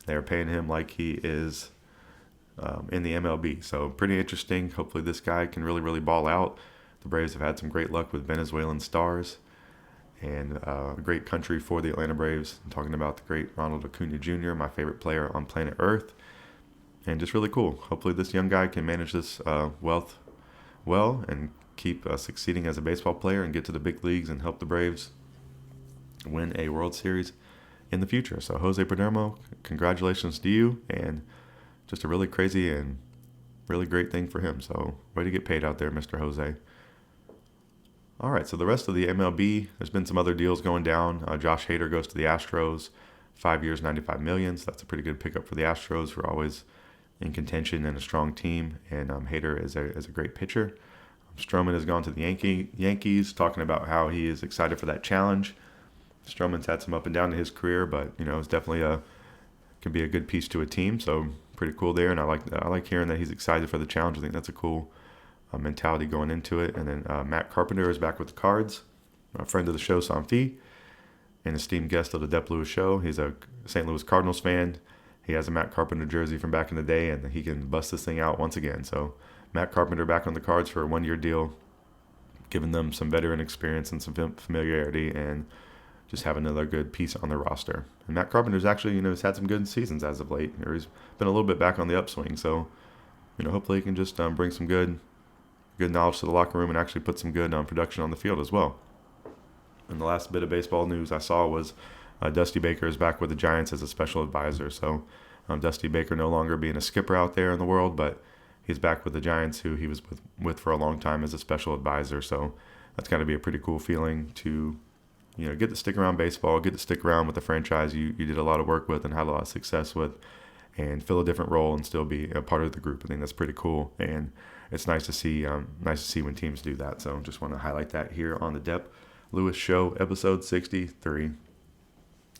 They are paying him like he is in the MLB. So pretty interesting. Hopefully this guy can really, really ball out. The Braves have had some great luck with Venezuelan stars, and a great country for the Atlanta Braves. I'm talking about the great Ronald Acuna Jr., my favorite player on planet Earth, and just really cool. Hopefully this young guy can manage this wealth well and keep succeeding as a baseball player and get to the big leagues and help the Braves win a World Series in the future. So Jose Perdomo, congratulations to you, and just a really crazy and really great thing for him. So way to get paid out there, Mr. Jose. All right, so the rest of the MLB, there's been some other deals going down. Josh Hader goes to the Astros, 5 years, $95 million. So that's a pretty good pickup for the Astros, who are always in contention and a strong team. And Hader is a great pitcher. Stroman has gone to the Yankees, talking about how he is excited for that challenge. Stroman's had some up and down in his career, but it's definitely can be a good piece to a team. So pretty cool there, and I like hearing that he's excited for the challenge. I think that's a cool mentality going into it. And then Matt Carpenter is back with the Cards, a friend of the show, Samfi, an esteemed guest of the Dep Lewis Show. He's a St. Louis Cardinals fan. He has a Matt Carpenter jersey from back in the day, and he can bust this thing out once again. So Matt Carpenter back on the Cards for a 1-year deal, giving them some veteran experience and some familiarity, and just have another good piece on the roster. And Matt Carpenter's actually, has had some good seasons as of late. He's been a little bit back on the upswing. So, hopefully he can just bring some good knowledge to the locker room and actually put some good production on the field as well. And the last bit of baseball news I saw was Dusty Baker is back with the Giants as a special advisor. So Dusty Baker no longer being a skipper out there in the world, but he's back with the Giants, who he was with for a long time as a special advisor. So that's got to be a pretty cool feeling to get to stick around baseball, get to stick around with the franchise you did a lot of work with and had a lot of success with, and fill a different role and still be a part of the group. I think that's pretty cool, and it's nice to see when teams do that. So just want to highlight that here on the Dep Lewis Show, episode 63.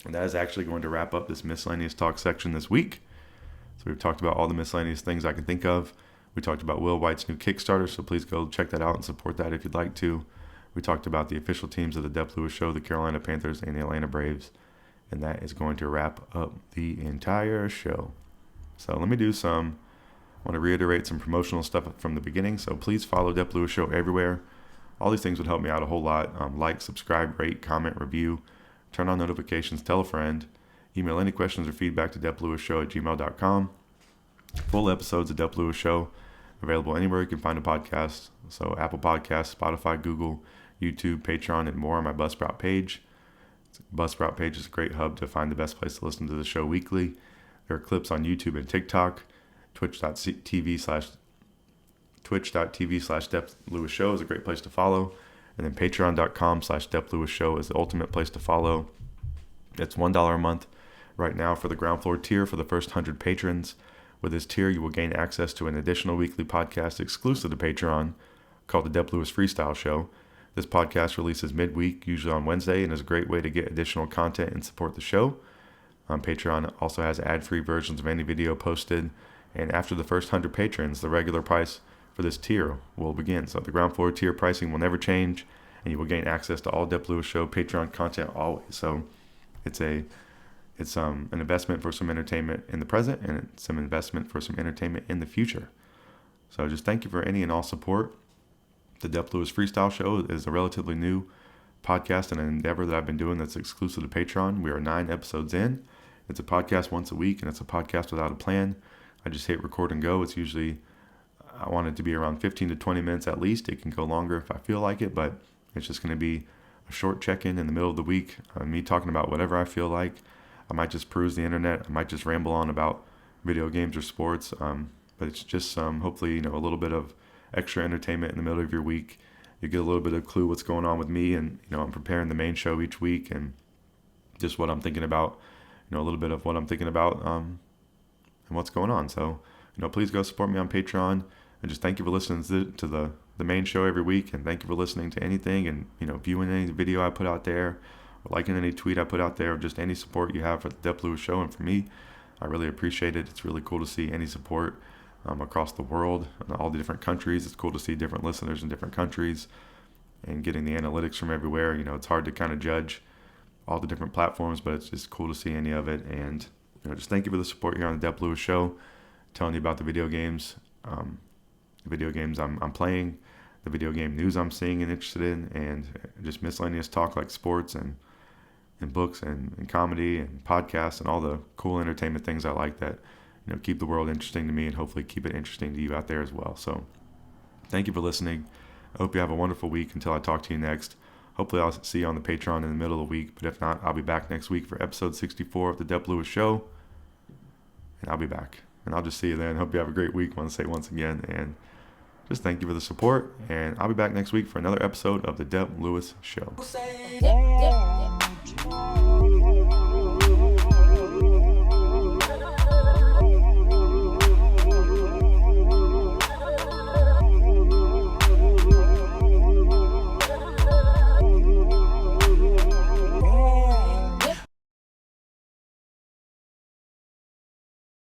And that is actually going to wrap up this miscellaneous talk section this week. So we've talked about all the miscellaneous things I can think of. We talked about Will White's new Kickstarter, so please go check that out and support that if you'd like to. We talked about the official teams of the Dep Lewis Show, the Carolina Panthers and the Atlanta Braves. And that is going to wrap up the entire show. So let me I want to reiterate some promotional stuff from the beginning. So please follow Dep Lewis Show everywhere. All these things would help me out a whole lot. Like, subscribe, rate, comment, review, turn on notifications, tell a friend. Email any questions or feedback to DepLewisShow@gmail.com. Full episodes of Dep Lewis Show available anywhere you can find a podcast. So Apple Podcasts, Spotify, Google, YouTube, Patreon, and more on my Buzzsprout page. Buzzsprout page is a great hub to find the best place to listen to the show weekly. There are clips on YouTube and TikTok. Twitch.tv/Dep Lewis Show is a great place to follow. And then Patreon.com/Dep Lewis Show is the ultimate place to follow. It's $1 a month right now for the ground floor tier for the first 100 patrons. With this tier, you will gain access to an additional weekly podcast exclusive to Patreon called the Dep Lewis Freestyle Show. This podcast releases midweek, usually on Wednesday, and is a great way to get additional content and support the show. Patreon also has ad-free versions of any video posted. And after the first 100 patrons, the regular price for this tier will begin. So the ground floor tier pricing will never change, and you will gain access to all Dep Lewis Show Patreon content always. So it's an investment for some entertainment in the present, and it's some investment for some entertainment in the future. So just thank you for any and all support. The Dep Lewis Freestyle Show is a relatively new podcast and an endeavor that I've been doing that's exclusive to Patreon. We are 9 episodes in. It's a podcast once a week, and it's a podcast without a plan. I just hit record and go. It's usually, I want it to be around 15 to 20 minutes at least. It can go longer if I feel like it, but it's just going to be a short check-in in the middle of the week. Me talking about whatever I feel like. I might just peruse the internet. I might just ramble on about video games or sports. But it's just hopefully, a little bit of extra entertainment in the middle of your week. you get a little bit of clue what's going on with me, and I'm preparing the main show each week, and just what I'm thinking about, a little bit of what I'm thinking about, and what's going on. So, please go support me on Patreon, and just thank you for listening to the main show every week, and thank you for listening to anything, and viewing any video I put out there, or liking any tweet I put out there, or just any support you have for the Dep Lewis Show. And for me, I really appreciate it. It's really cool to see any support across the world, in all the different countries. It's cool to see different listeners in different countries, and getting the analytics from everywhere. It's hard to kind of judge all the different platforms, but it's just cool to see any of it. And just thank you for the support here on the Dep Lewis Show, telling you about the video games I'm playing, the video game news I'm seeing and interested in, and just miscellaneous talk like sports and books and comedy and podcasts and all the cool entertainment things I like that keep the world interesting to me, and hopefully keep it interesting to you out there as well. So thank you for listening. I hope you have a wonderful week until I talk to you next. Hopefully I'll see you on the Patreon in the middle of the week, but if not, I'll be back next week for episode 64 of the Dep Lewis Show, and I'll be back. And I'll just see you then. Hope you have a great week, I want to say once again, and just thank you for the support, and I'll be back next week for another episode of the Dep Lewis Show.